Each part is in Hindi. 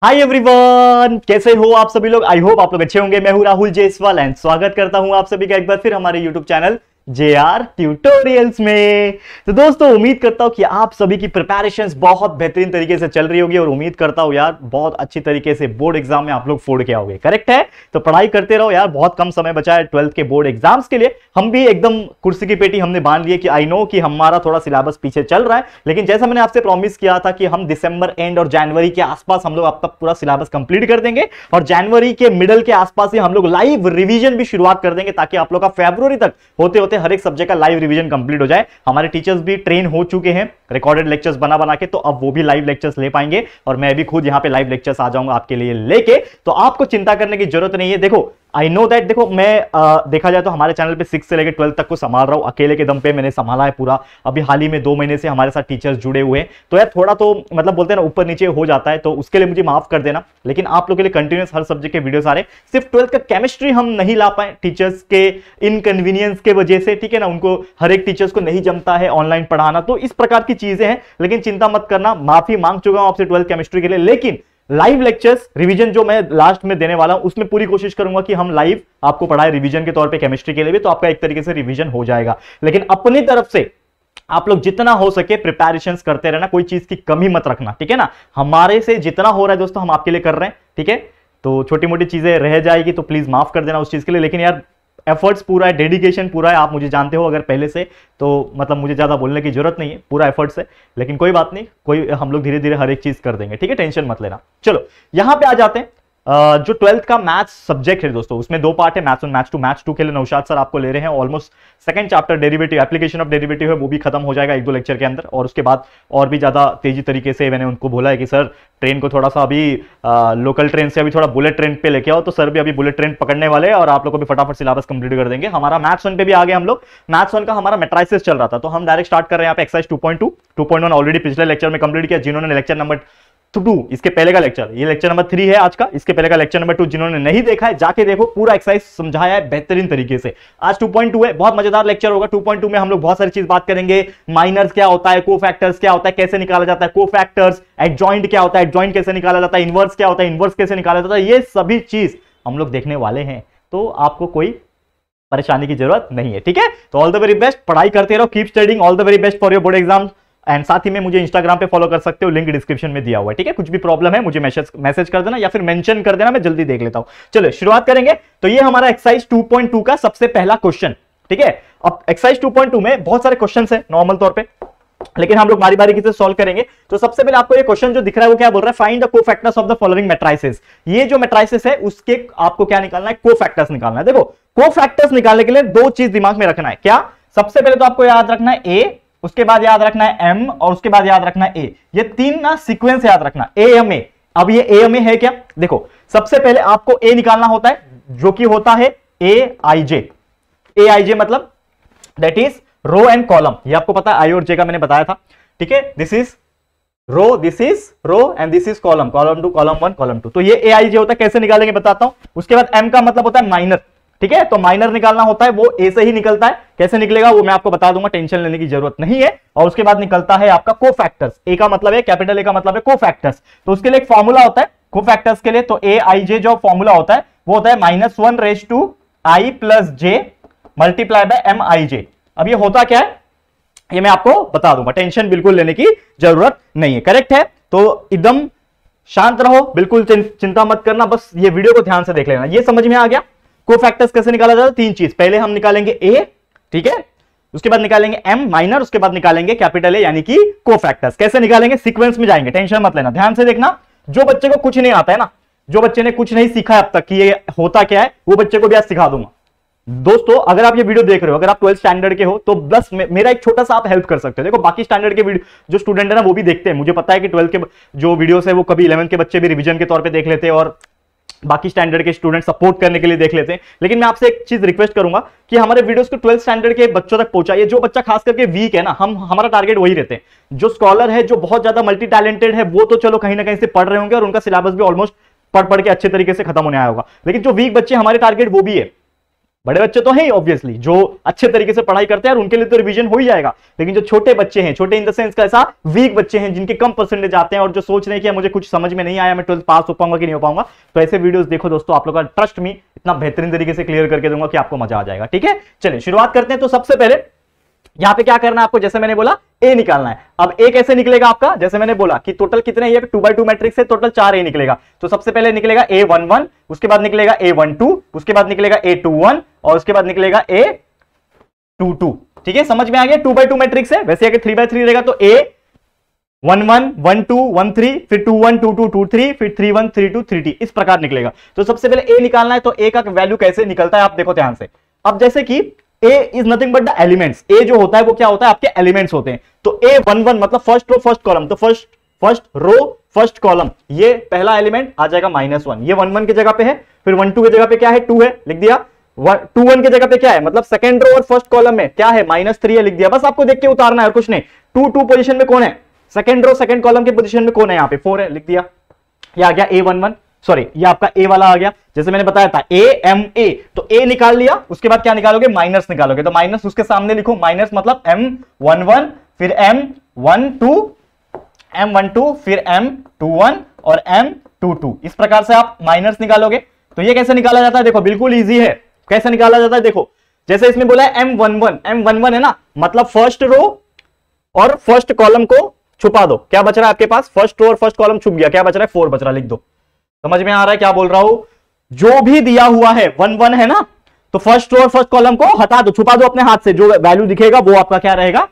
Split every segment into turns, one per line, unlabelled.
हाय एवरीवन, कैसे हो आप सभी लोग। आई होप आप लोग अच्छे होंगे। मैं हूं राहुल जेसवाल एंड स्वागत करता हूं आप सभी का एक बार फिर हमारे यूट्यूब चैनल JR ट्यूटोरियल्स में। तो दोस्तों, उम्मीद करता हूं कि आप सभी की प्रिपरेशंस बहुत बेहतरीन तरीके से चल रही होगी और उम्मीद करता हूं यार बहुत अच्छी तरीके से बोर्ड एग्जाम में आप लोग फोड़ के आओगे। करेक्ट है? तो पढ़ाई करते रहो यार, बहुत कम समय बचा है 12th के बोर्ड एग्जाम्स के लिए। हम भी एकदम कुर्सी की पेटी हमने बांध लिए कि आई नो कि हमारा थोड़ा सिलेबस पीछे चल रहा है, लेकिन जैसा मैंने आपसे प्रॉमिस किया था कि हम दिसंबर एंड और जनवरी के आसपास हम लोग अब तक पूरा सिलेबस कंप्लीट कर देंगे और जनवरी के मिडल के आसपास ही हम लोग लाइव रिवीजन भी शुरुआत कर देंगे, ताकि आप लोग का फरवरी तक होते होते हर एक सब्जेक्ट का लाइव रिवीजन कंप्लीट हो जाए। हमारे टीचर्स भी ट्रेन हो चुके हैं रिकॉर्डेड लेक्चर्स बना बना के, तो अब वो भी लाइव लेक्चर्स ले पाएंगे और मैं भी खुद यहां पे लाइव लेक्चर्स आ जाऊंगा आपके लिए लेके। तो आपको चिंता करने की जरूरत नहीं है। देखो, आई नो दैट, देखो मैं देखा जाए तो हमारे चैनल पे 6 से लेकर 12 तक को संभाल रहा हूं, अकेले के दम पे मैंने संभाला है पूरा। अभी हाल ही में 2 महीने से हमारे साथ टीचर्स जुड़े हुए हैं, तो यार थोड़ा तो मतलब बोलते हैं ना ऊपर नीचे हो जाता है, तो उसके लिए मुझे माफ कर देना। लेकिन आप लोगों के लिए कंटिन्यूस हर सब्जेक्ट के वीडियोस आ रहे हैं। सिर्फ 12th का केमिस्ट्री हम नहीं ला पाए टीचर्स के इनकन्वीनियंस के वजह से, ठीक है ना। उनको हर एक टीचर्स को नहीं जमता है ऑनलाइन पढ़ाना, तो इस प्रकार की चीजें हैं। लेकिन चिंता मत करना, माफी मांग चुका हूं आपसे 12th केमिस्ट्री के लिए। लेकिन लाइव लेक्चर्स रिवीजन जो मैं लास्ट में देने वाला हूं, उसमें पूरी कोशिश करूंगा कि हम लाइव आपको पढ़ाए रिवीजन के तौर पे केमिस्ट्री के लिए भी, तो आपका एक तरीके से रिवीजन हो जाएगा। लेकिन अपनी तरफ से आप लोग जितना हो सके प्रिपरेशंस करते रहना, कोई चीज की कमी मत रखना, ठीक है ना। हमारे से जितना हो रहा है दोस्तों हम आपके लिए कर रहे हैं, ठीक है। तो छोटी मोटी चीजें रह जाएगी तो प्लीज माफ कर देना उस चीज के लिए। लेकिन यार एफर्ट्स पूरा है, डेडिकेशन पूरा है, आप मुझे जानते हो अगर पहले से, तो मतलब मुझे ज्यादा बोलने की जरूरत नहीं है, पूरा एफर्ट्स है। लेकिन कोई बात नहीं, कोई हम लोग धीरे धीरे हर एक चीज कर देंगे, ठीक है, टेंशन मत लेना। चलो यहां पे आ जाते हैं। जो 12th का मैथ्स सब्जेक्ट है दोस्तों, उसमें 2 पार्ट है, मैथ्स 1 मैथ्स 2। मैथ्स 2 के लिए नौशाद सर आपको ले रहे हैं almost second chapter derivative, application of derivative है, वो भी खत्म हो जाएगा 1-2 लेक्चर के अंदर। और उसके बाद और भी ज्यादा तेजी तरीके से मैंने उनको बोला है कि सर ट्रेन को थोड़ा सा अभी लोकल ट्रेन से अभी थोड़ा बुलेट ट्रेन पे लेके आओ, तो सर भी अभी बुलेट ट्रेन पकड़ने वाले हैं और आप लोग को भी फटाफट सिलेबस कंप्लीट कर देंगे। हमारा मैथ्स 1 पे भी आ गए हम लोग। मैथ्स 1 का हमारा मैट्रिसेस चल रहा था, तो हम डायरेक्ट स्टार्ट कर रहे हैं यहाँ पे एक्सरसाइज 2.2। 2.1 ऑलरेडी पिछले लेक्चर में कंप्लीट किया। जिन्होंने लेक्चर नंबर 2, इसके पहले का लेक्चर, ये लेक्चर नंबर 3 है आज का, इसके पहले का लेक्चर नंबर 2 जिन्होंने नहीं देखा है जाके देखो, पूरा एक्सरसाइज समझाया है बेहतरीन तरीके से। आज 2.2 है, बहुत मजेदार लेक्चर होगा। 2.2 में हम लोग बहुत सारी चीज बात करेंगे। माइनर्स क्या होता है, कोफैक्टर्स क्या होता है, कैसे निकाला जाता है कोफैक्टर्स, एडजॉइंट क्या होता है, एडजॉइंट कैसे निकाला जाता है, इनवर्स क्या होता है, इनवर्स कैसे निकाला जाता है, ये सभी चीज हम लोग देखने वाले हैं। तो आपको कोई परेशानी की जरूरत नहीं है, ठीक है। तो ऑल द वेरी बेस्ट, पढ़ाई करते रहो, keep studying, all the very best for your board exam. And साथ ही में मुझे इंस्टाग्राम पे फॉलो कर सकते हो, लिंक डिस्क्रिप्शन में दिया हुआ है, ठीक है। कुछ भी प्रॉब्लम है मुझे मैसेज कर देना या फिर मेंशन कर देना, मैं जल्दी देख लेता हूं। चलो शुरुआत करेंगे। तो ये हमारा एक्सरसाइज 2.2 का सबसे पहला क्वेश्चन, ठीक है। अब एक्सरसाइज 2.2 में बहुत सारे क्वेश्चन है नॉर्मल तौर पे, लेकिन हम लोग बारी बारी से सॉल्व करेंगे। तो सबसे पहले आपको ये क्वेश्चन जो दिख रहा है वो क्या बोल रहा है, find the cofactors of the following matrices. ये जो मैट्रिसेस है उसके आपको क्या निकालना है, कोफैक्टर्स निकालना है। देखो कोफैक्टर्स निकालने के लिए 2 चीज दिमाग में रखना है। क्या? सबसे पहले तो आपको याद रखना है ए, उसके बाद याद रखना है एम, और उसके बाद याद रखना है ए। ये 3 ना सीक्वेंस याद रखना, ए एम ए। अब ये ए एम ए है क्या? देखो सबसे पहले आपको ए निकालना होता है, जो कि होता है ए i J. A i j मतलब that is row and column. ये आपको पता है, आई और जे का मैंने बताया था, ठीक है। This is row, this is row and this is column, column 2, column 1, column 2। तो ये ए आई जे होता है। कैसे निकालेंगे बताता हूं। उसके बाद एम का मतलब होता है माइनर, ठीक है। तो माइनर निकालना होता है, वो ए से ही निकलता है। कैसे निकलेगा वो मैं आपको बता दूंगा, टेंशन लेने की जरूरत नहीं है। और उसके बाद निकलता है आपका कोफैक्टर्स। ए का मतलब है, कैपिटल ए का मतलब है कोफैक्टर्स। तो उसके लिए एक फॉर्मूला होता है कोफैक्टर्स के लिए। तो ए आई जे जो फॉर्मूला होता है वो होता है -1/i + j multiply by M I J. अब ये होता क्या है ये मैं आपको बता दूंगा, टेंशन बिल्कुल लेने की जरूरत नहीं है। करेक्ट है? तो एकदम शांत रहो, बिल्कुल चिंता मत करना, बस ये वीडियो को ध्यान से देख लेना। ये समझ में आ गया कोफैक्टर्स कैसे निकाला जाता है। 3 चीज, पहले हम निकालेंगे ए, ठीक है, उसके बाद निकालेंगे एम माइनर, उसके बाद निकालेंगे कैपिटल ए यानी कि कोफैक्टर्स। कैसे निकालेंगे, सीक्वेंस में जाएंगे, टेंशन मत लेना, ध्यान से देखना। जो बच्चे को कुछ नहीं आता है ना, जो बच्चे ने कुछ नहीं सीखा है अब तक कि ये होता क्या है, वो बच्चे को भी आज सिखा दूंगा। दोस्तों अगर आप ये वीडियो देख रहे हो, अगर आप 12th स्टैंडर्ड के हो, तो बस मेरा एक छोटा सा आप हेल्प कर सकते हो। देखो बाकी स्टैंडर्ड के वीडियो जो स्टूडेंट है ना वो भी देखते हैं, मुझे पता है कि 12th के जो वीडियोस है वो कभी 11th के बच्चे भी रिवीजन के तौर पे देख लेते हैं और बाकी स्टैंडर्ड के स्टूडेंट सपोर्ट करने के लिए देख लेते हैं। लेकिन मैं आपसे एक चीज रिक्वेस्ट करूंगा कि हमारे वीडियोस को 12th स्टैंडर्ड के बच्चों तक पहुंचाइए। जो बच्चा खास करके वीक है ना, हमारा टारगेट वही रहते हैं। जो स्कॉलर है, जो बहुत ज्यादा मल्टी टैलेंटेड है, वो तो चलो कहीं ना कहीं से पढ़ रहे होंगे और उनका सिलेबस भी ऑलमोस्ट पढ़ के अच्छे तरीके से खत्म होने आया होगा। लेकिन जो वीक बच्चे, हमारे टारगेट वो भी है बड़े बच्चे तो हैं ऑब्वियसली, जो अच्छे तरीके से पढ़ाई करते हैं और उनके लिए तो रिवीजन हो ही जाएगा, लेकिन जो छोटे बच्चे हैं, छोटे इन द सेंस कैसा, वीक बच्चे हैं, जिनके कम परसेंटेज आते हैं और जो सोच रहे हैं कि मुझे कुछ समझ में नहीं आया, मैं 12th पास हो पाऊंगा कि नहीं हो पाऊंगा, तो ऐसे वीडियोस देखो दोस्तों, आप लोग का ट्रस्ट मी इतना बेहतरीन तरीके से क्लियर करके दूंगा कि आपको मजा आ जाएगा। ठीक है, चलिए शुरुआत करते हैं। तो सबसे पहले यहां पे क्या करना है आपको, जैसे मैंने बोला ए निकालना है। अब ए कैसे निकलेगा आपका, जैसे मैंने बोला कि टोटल कितने, ये 2x2 मैट्रिक्स है, टोटल 4 ए निकलेगा। तो सबसे पहले निकलेगा A11, उसके बाद निकलेगा A12, उसके बाद निकलेगा A21 और उसके बाद निकलेगा A22। ठीक है, समझ में आ गया, 2x2 मैट्रिक्स है। वैसे अगर 3x3 रहेगा तो A11 12 13, फिर 21 22 23, फिर 31 32 33, इस प्रकार निकलेगा। तो सबसे पहले ए निकालना है। तो ए का वैल्यू कैसे निकलता है आप देखो ध्यान से। अब जैसे कि A is nothing but the elements, A जो होता है वो क्या होता है, आपके एलिमेंट्स होते हैं। तो A11 मतलब फर्स्ट रो फर्स्ट कॉलम, तो फर्स्ट रो फर्स्ट कॉलम, ये पहला एलिमेंट आ जाएगा -1, ये 11 की जगह पे है। फिर 12 की जगह पे क्या है, 2 है, लिख दिया। 21 की जगह पे क्या है, मतलब सेकंड रो और फर्स्ट कॉलम में क्या है, -3 है, लिख दिया। बस आपको देख के उतारना है और कुछ नहीं। 2 पोजीशन में कौन है, सेकंड रो सेकंड कॉलम के पोजीशन में कौन है, यहाँ पे 4 है, लिख दिया। ये आ गया A11, सॉरी ये आपका ए वाला आ गया, जैसे मैंने बताया था A तो ए निकाल लिया। उसके बाद क्या निकालोगे, माइनस निकालोगे। तो माइनस उसके सामने लिखो, माइनस मतलब M11, फिर M12, फिर M21 और M22, इस प्रकार से आप माइनस निकालोगे। तो ये कैसे निकाला जाता है, देखो बिल्कुल इजी है। कैसे निकाला जाता है, देखो जैसे इसमें बोला है M11 है ना, मतलब फर्स्ट रो और फर्स्ट कॉलम को छुपा दो। क्या बच रहा है आपके पास, फर्स्ट रो और फर्स्ट कॉलम छुप गया, क्या बच रहा है, 4 बच रहा है, लिख दो। समझ में आ रहा है क्या बोल रहा हूं, जो भी दिया हुआ है 1 है ना, तो फर्स्ट रो और फर्स्ट कॉलम को हटा दो, छुपा दो अपने हाथ से, जो वैल्यू दिखेगा वो आपका क्या रहेगा,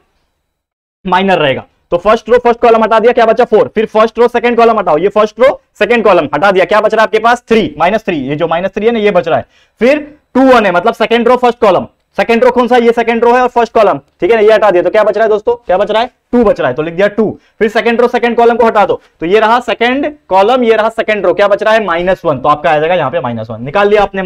माइनर रहेगा। तो फर्स्ट रो फर्स्ट कॉलम हटा दिया, क्या बचा 4। फिर फर्स्ट रो सेकंड कॉलम हटाओ, ये फर्स्ट रो सेकंड कॉलम हटा दिया, क्या बच रहा है आपके पास, -3, ये जो -3 है ना, ये बच रहा है। फिर 21 है, मतलब second row first column, second row कौन सा, ये सेकंड रो है और फर्स्ट कॉलम, ठीक है ना, ये हटा दिया। तो क्या बच रहा है दोस्तों, क्या बच रहा है, 2 बच रहा है, तो लिख दिया 2। फिर सेकंड रो सेकंड कॉलम को हटा दो, तो ये रहा सेकंड कॉलम, ये रहा सेकंड रो, क्या बच रहा है, -1, तो आपका आ जाएगा यहाँ पे -1। निकाल लिया आपने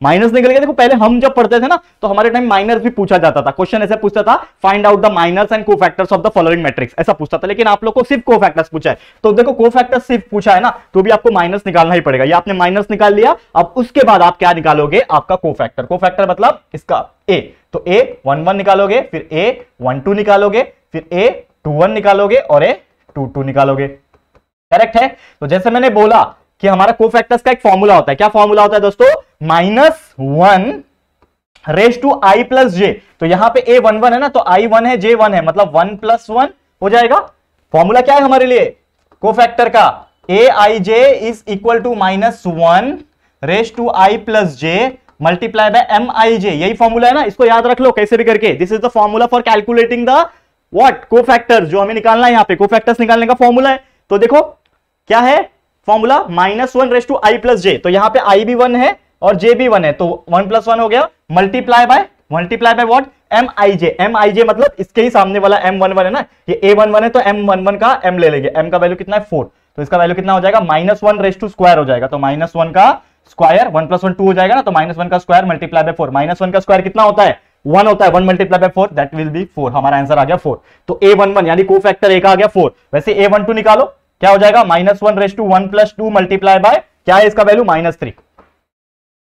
माइनस निकल गया। देखो पहले हम जब पढ़ते थे ना, तो हमारे टाइम माइनस भी पूछा जाता था, क्वेश्चन ऐसे पूछता था, find out the minors and cofactors of the following matrix, ऐसा पूछता था। लेकिन आप लोग को सिर्फ कोफैक्टर्स पूछा है, तो देखो कोफैक्टर्स सिर्फ पूछा है ना, तो भी आपको माइनस निकालना ही पड़ेगा। ये आपने माइनस निकाल लिया, अब उसके बाद आप क्या निकालोगे, आपका कोफैक्टर। कोफैक्टर मतलब इसका ए, तो A11 निकालोगे, फिर A12 निकालोगे, फिर A21 निकालोगे और A22 निकालोगे। करेक्ट है। तो जैसे मैंने बोला कि हमारा कोफैक्टर्स का एक फॉर्मूला होता है, क्या फॉर्मूला होता है दोस्तों, -1 raise to i plus J. तो यहां पे A11 है ना, तो I1 है, J1 है, मतलब 1 + 1 हो जाएगा। फॉर्मूला क्या है हमारे लिए कोफैक्टर का, Aij is equal to -1 raise to i plus j multiply by Mij, यही फॉर्मूला है ना, इसको याद रख लो कैसे भी करके। This is the formula for calculating the what, cofactor, जो हमें निकालना है यहाँ पे कोफैक्टर्स निकालने का फॉर्मूला है। तो देखो क्या है formula, -1 raise to i plus J. तो यहाँ पे i भी 1 है और j भी 1 है, तो 1 + 1 हो गया, मल्टीप्लाई बाय व्हाट, Mij मतलब इसके ही सामने वाला M11 है ना, ये A11 है, तो M11 का M ले लेंगे, M का वैल्यू कितना है 4, तो इसका वैल्यू कितना हो जाएगा, -1 रेज टू स्क्वायर हो जाएगा। तो -1 का स्क्वायर, 1 + 1 2 हो जाएगा ना, तो -1 का स्क्वायर मल्टीप्लाई बाय 4, -1 का स्क्वायर कितना होता है, 1 होता है, 1 multiply bye 4 that will B 4, हमारा आंसर आ गया 4। तो A11 यानी कोफैक्टर A का आ गया 4। वैसे A12 निकालो, क्या हो जाएगा, -1 रेज टू 1 + 2 मल्टीप्लाई बाय क्या है इसका वैल्यू, -3,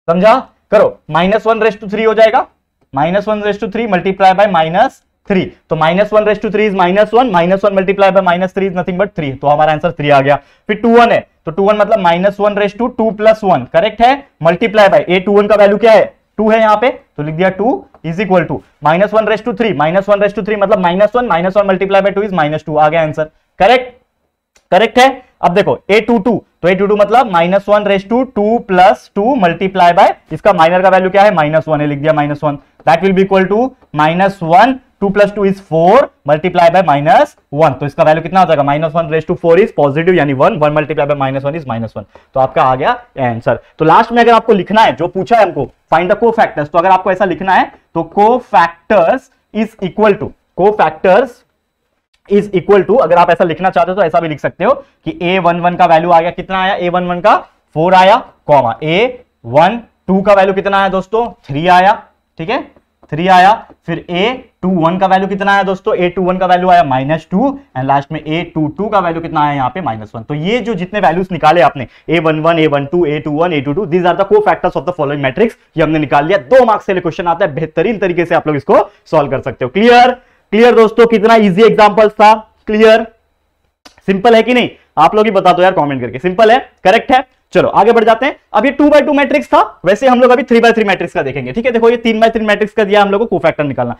समझा, करो, -1 रेज टू 3 हो जाएगा, -1 रेज टू 3 मल्टीप्लाई बाय -3, तो -1 raise to 3 is -1 multiply by -3 is nothing but 3, तो हमारा आंसर 3 आ गया। फिर 21 है, तो 21 मतलब -1 रेज टू 2 + 1, करेक्ट है, मल्टीप्लाई बाय A21 का वैल्यू क्या है, 2 है यहाँ पे, तो लिख दिया 2 is equal to -1 raise to 3, -1 raise to 3 मतलब -1 मल्टीप्लाई बाय 2 इज -2, आ गया आंसर, करेक्ट है। अब देखो A22, तो A22 मतलब -1 रेज टू 2 + 2 मल्टीप्लाई बाय, इसका माइनर का वैल्यू क्या है, -1 है, लिख दिया -1, that will be equal to -1 2 + 2 is 4 multiply by -1, तो इसका वैल्यू कितना हो जाएगा, -1 रेज टू 4 इज पॉजिटिव, यानी 1 मल्टीप्लाई बाय -1 इज -1, तो आपका आ गया आंसर। तो लास्ट में अगर आपको लिखना है, जो पूछा है हमको फाइंड द कोफैक्टर्स, तो अगर आपको ऐसा लिखना है तो कोफैक्टर्स इज इक्वल टू, अगर आप ऐसा लिखना चाहते हो तो ऐसा भी लिख सकते हो कि A11 का वैल्यू आ गया, कितना आया, A11 का 4 आया, कॉमा A12 का वैल्यू कितना आया दोस्तों, 3 आया, ठीक है, 3 आया, फिर A21 का वैल्यू कितना आया दोस्तों, A21 का वैल्यू आया -2 एंड लास्ट में A22 का वैल्यू कितना आया यहाँ पे -1। तो ये जो जितने वैल्यूज निकाले आपने A11, A12, A21, A22, these are the cofactors of the following matrix, ये हमने निकाल लिया। 2 मार्क्स के लिए क्वेश्चन आता है, बेहतरीन तरीके से आप लोग इसको सॉल्व कर सकते हो। क्लियर क्लियर दोस्तों, कितना इजी एग्जांपल्स था, क्लियर, सिंपल है कि नहीं, आप लोग ही बता दो यार कमेंट करके, सिंपल है, करेक्ट है। चलो आगे बढ़ जाते हैं। अब ये 2x2 मैट्रिक्स था, वैसे हम लोग अभी 3x3 मैट्रिक्स का देखेंगे। ठीक है, देखो ये 3x3 मैट्रिक्स का दिया हम लोग को कोफैक्टर निकालना,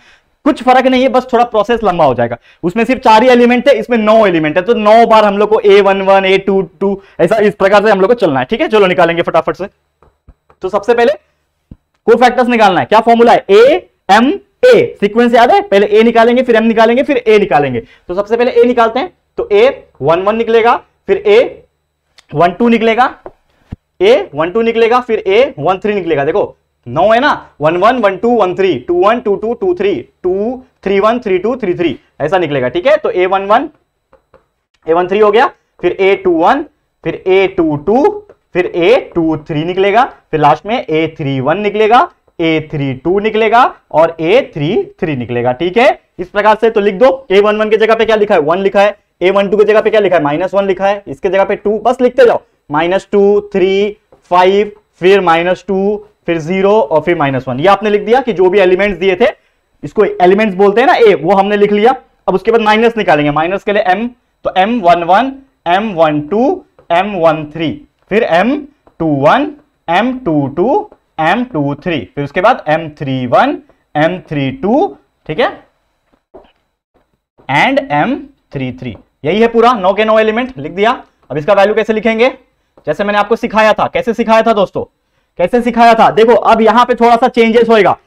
कुछ फर्क नहीं है, बस थोड़ा प्रोसेस लंबा हो जाएगा। उसमें सिर्फ 4 ही एलिमेंट है, इसमें 9 एलिमेंट है, तो 9 बार हम लोग को A11 A22 ऐसा इस प्रकार से हम लोग को चलना है। ठीक है, चलो निकालेंगे फटाफट से। तो सबसे पहले कोफैक्टर्स निकालना है, क्या फॉर्मूला है, A M A, सीक्वेंस याद है, पहले A निकालेंगे, फिर M निकालेंगे, फिर A निकालेंगे। तो सबसे पहले A निकालते हैं, तो A11 निकलेगा, फिर A12 निकलेगा, A12 निकलेगा, फिर A13 निकलेगा। देखो 9 है ना, 11 12 13 21 22 23 231 32 33 ऐसा निकलेगा। ठीक है, तो A11 A13 हो गया, फिर A21, फिर A22, फिर A23 निकलेगा, फिर लास्ट में A31 निकलेगा, A32 निकलेगा और A33 निकलेगा। ठीक है, इस प्रकार से तो लिख दो। A11 की जगह पे क्या लिखा है, 1 लिखा है, A12 की जगह पे क्या लिखा है, -1 लिखा है, इसके जगह पे 2, बस लिखते जाओ, -2 3 5 फिर -2 फिर 0 और फिर -1। ये आपने लिख दिया कि जो भी एलिमेंट्स दिए थे, इसको एलिमेंट्स बोलते हैं ना A, वो हमने लिख लिया। अब उसके बाद माइनस निकालेंगे, माइनस के लिए M, तो M11 M12 M13, फिर M21 M22 M23, फिर उसके बाद M31 M32, ठीक है, एंड M33। यही है पूरा 9 के 9 एलिमेंट लिख दिया। अब इसका वैल्यू कैसे लिखेंगे, जैसे मैंने आपको सिखाया था। कैसे सिखाया था दोस्तों, कैसे सिखाया था, देखो अब यहां पे थोड़ा सा चेंजेस होएगा।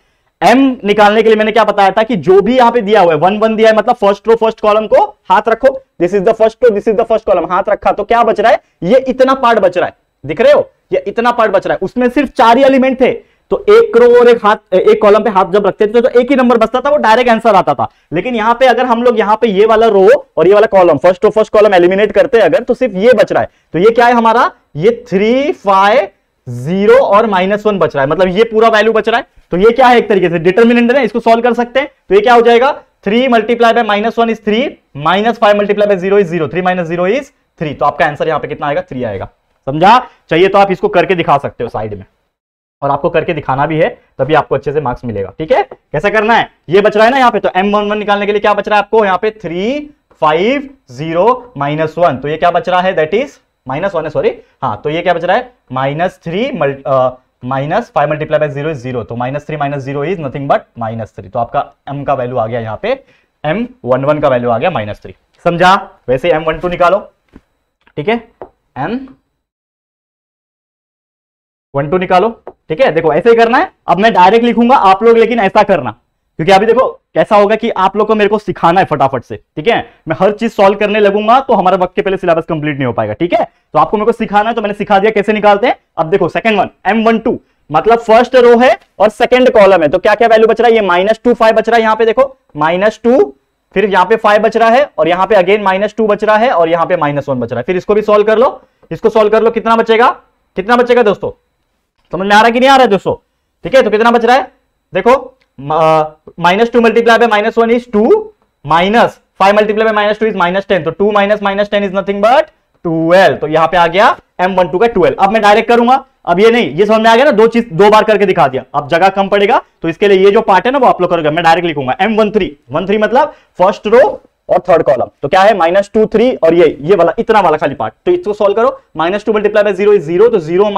M निकालने के लिए मैंने क्या बताया था कि जो भी यहां पे दिया हुआ है 1 1 दिया है, मतलब फर्स्ट रो फर्स्ट कॉलम को हाथ रखो, this is the first row, this is the first column, हाथ रखा तो क्या बच रहा है, ये इतना पार्ट बच रहा है, दिख रहे हो, ये इतना पार्ट बच रहा है। उसमें सिर्फ 4 ही एलिमेंट थे, तो एक रो और एक कॉलम पे हाथ जब रखते थे तो एक ही नंबर बचता था, वो डायरेक्ट आंसर आता था। लेकिन यहां पे अगर हम लोग यहां पे ये वाला रो और ये वाला column, first row first column eliminate करते अगर, तो सिर्फ ये बच रहा है। तो ये क्या है हमारा, ये 3 5 0 और -1 बच रहा है, मतलब ये पूरा वैल्यू बच रहा है। तो ये क्या है, एक तरीके से डिटर्मिनेंट है, इसको सॉल्व कर सकते हैं। तो ये क्या हो जाएगा, 3 multiply by -1 is 3, -5 multiply by 0 is 0, 3 - 0 is 3। तो आपका आंसर यहां पे कितना आएगा, 3 आएगा। समझा, चाहिए तो आप इसको करके दिखा सकते हो साइड में, और आपको करके दिखाना भी है, तभी आपको अच्छे से मार्क्स मिलेगा। ठीक है, कैसे करना है, ये बच रहा है ना यहाँ पे, तो M11 निकालने के लिए क्या बच रहा है आपको, यहाँ पे 3 5 0 -1, तो ये क्या बच रहा है, दैट इज -1 है, सॉरी, हाँ, तो ये क्या बच रहा है, -5 मल्टीप्लाई बाय 0 इज 0, तो -3 - 0 इज नथिंग बट -3। तो आपका M का वैल्यू आ गया यहाँ पे, M11 का वैल्यू आ गया -3। समझा, वैसे M12 निकालो। ठीक है, M12 निकालो। ठीक है, देखो ऐसे ही करना है। अब मैं डायरेक्ट लिखूंगा, आप लोग लेकिन ऐसा करना, क्योंकि अभी देखो कैसा होगा कि आप लोग को मेरे को सिखाना है फटाफट से। ठीक है, मैं हर चीज सॉल्व करने लगूंगा तो हमारा वक्त के पहले सिलेबस कंप्लीट नहीं हो पाएगा। ठीक है, तो आपको मेरे को सिखाना है, तो मैंने सिखा दिया कैसे निकालते हैं। अब देखो सेकंड वन, M12 मतलब फर्स्ट रो है और सेकंड कॉलम है, तो क्या क्या वैल्यू बच रहा है, ये -2 5 बच रहा है, यहां पे देखो -2, फिर यहां पे 5 बच रहा है, और यहां पे अगेन -2 बच रहा है, और यहां पे -1 बच रहा है। फिर इसको भी सॉल्व कर लो, इसको सॉल्व कर लो, कितना बचेगा, कितना बचेगा दोस्तों, समझ में आ रहा है कि नहीं आ रहा है दोस्तों। ठीक है, तो कितना बच रहा है, देखो -2 multiply by -1 is 2, -5 multiply by -2 is -10, तो 2 - -10 इज नथिंग बट 12। तो यहां पे आ गया M12 का 12। अब मैं डायरेक्ट करूंगा, अब ये नहीं, ये समझ में आ गया ना, दो चीज दो बार करके दिखा दिया। अब जगह कम पड़ेगा, तो इसके लिए ये जो पार्ट है ना वो आप लोग करोगे, मैं डायरेक्ट लिखूंगा M13 13 मतलब फर्स्ट रो और थर्ड कॉलम, तो क्या है -2 3 और ये वाला इतना वाला खाली पार्ट। तो इसको सॉल्व करो, -2 मल्टीप्लाई बाय 0 इज 0, तो 0 -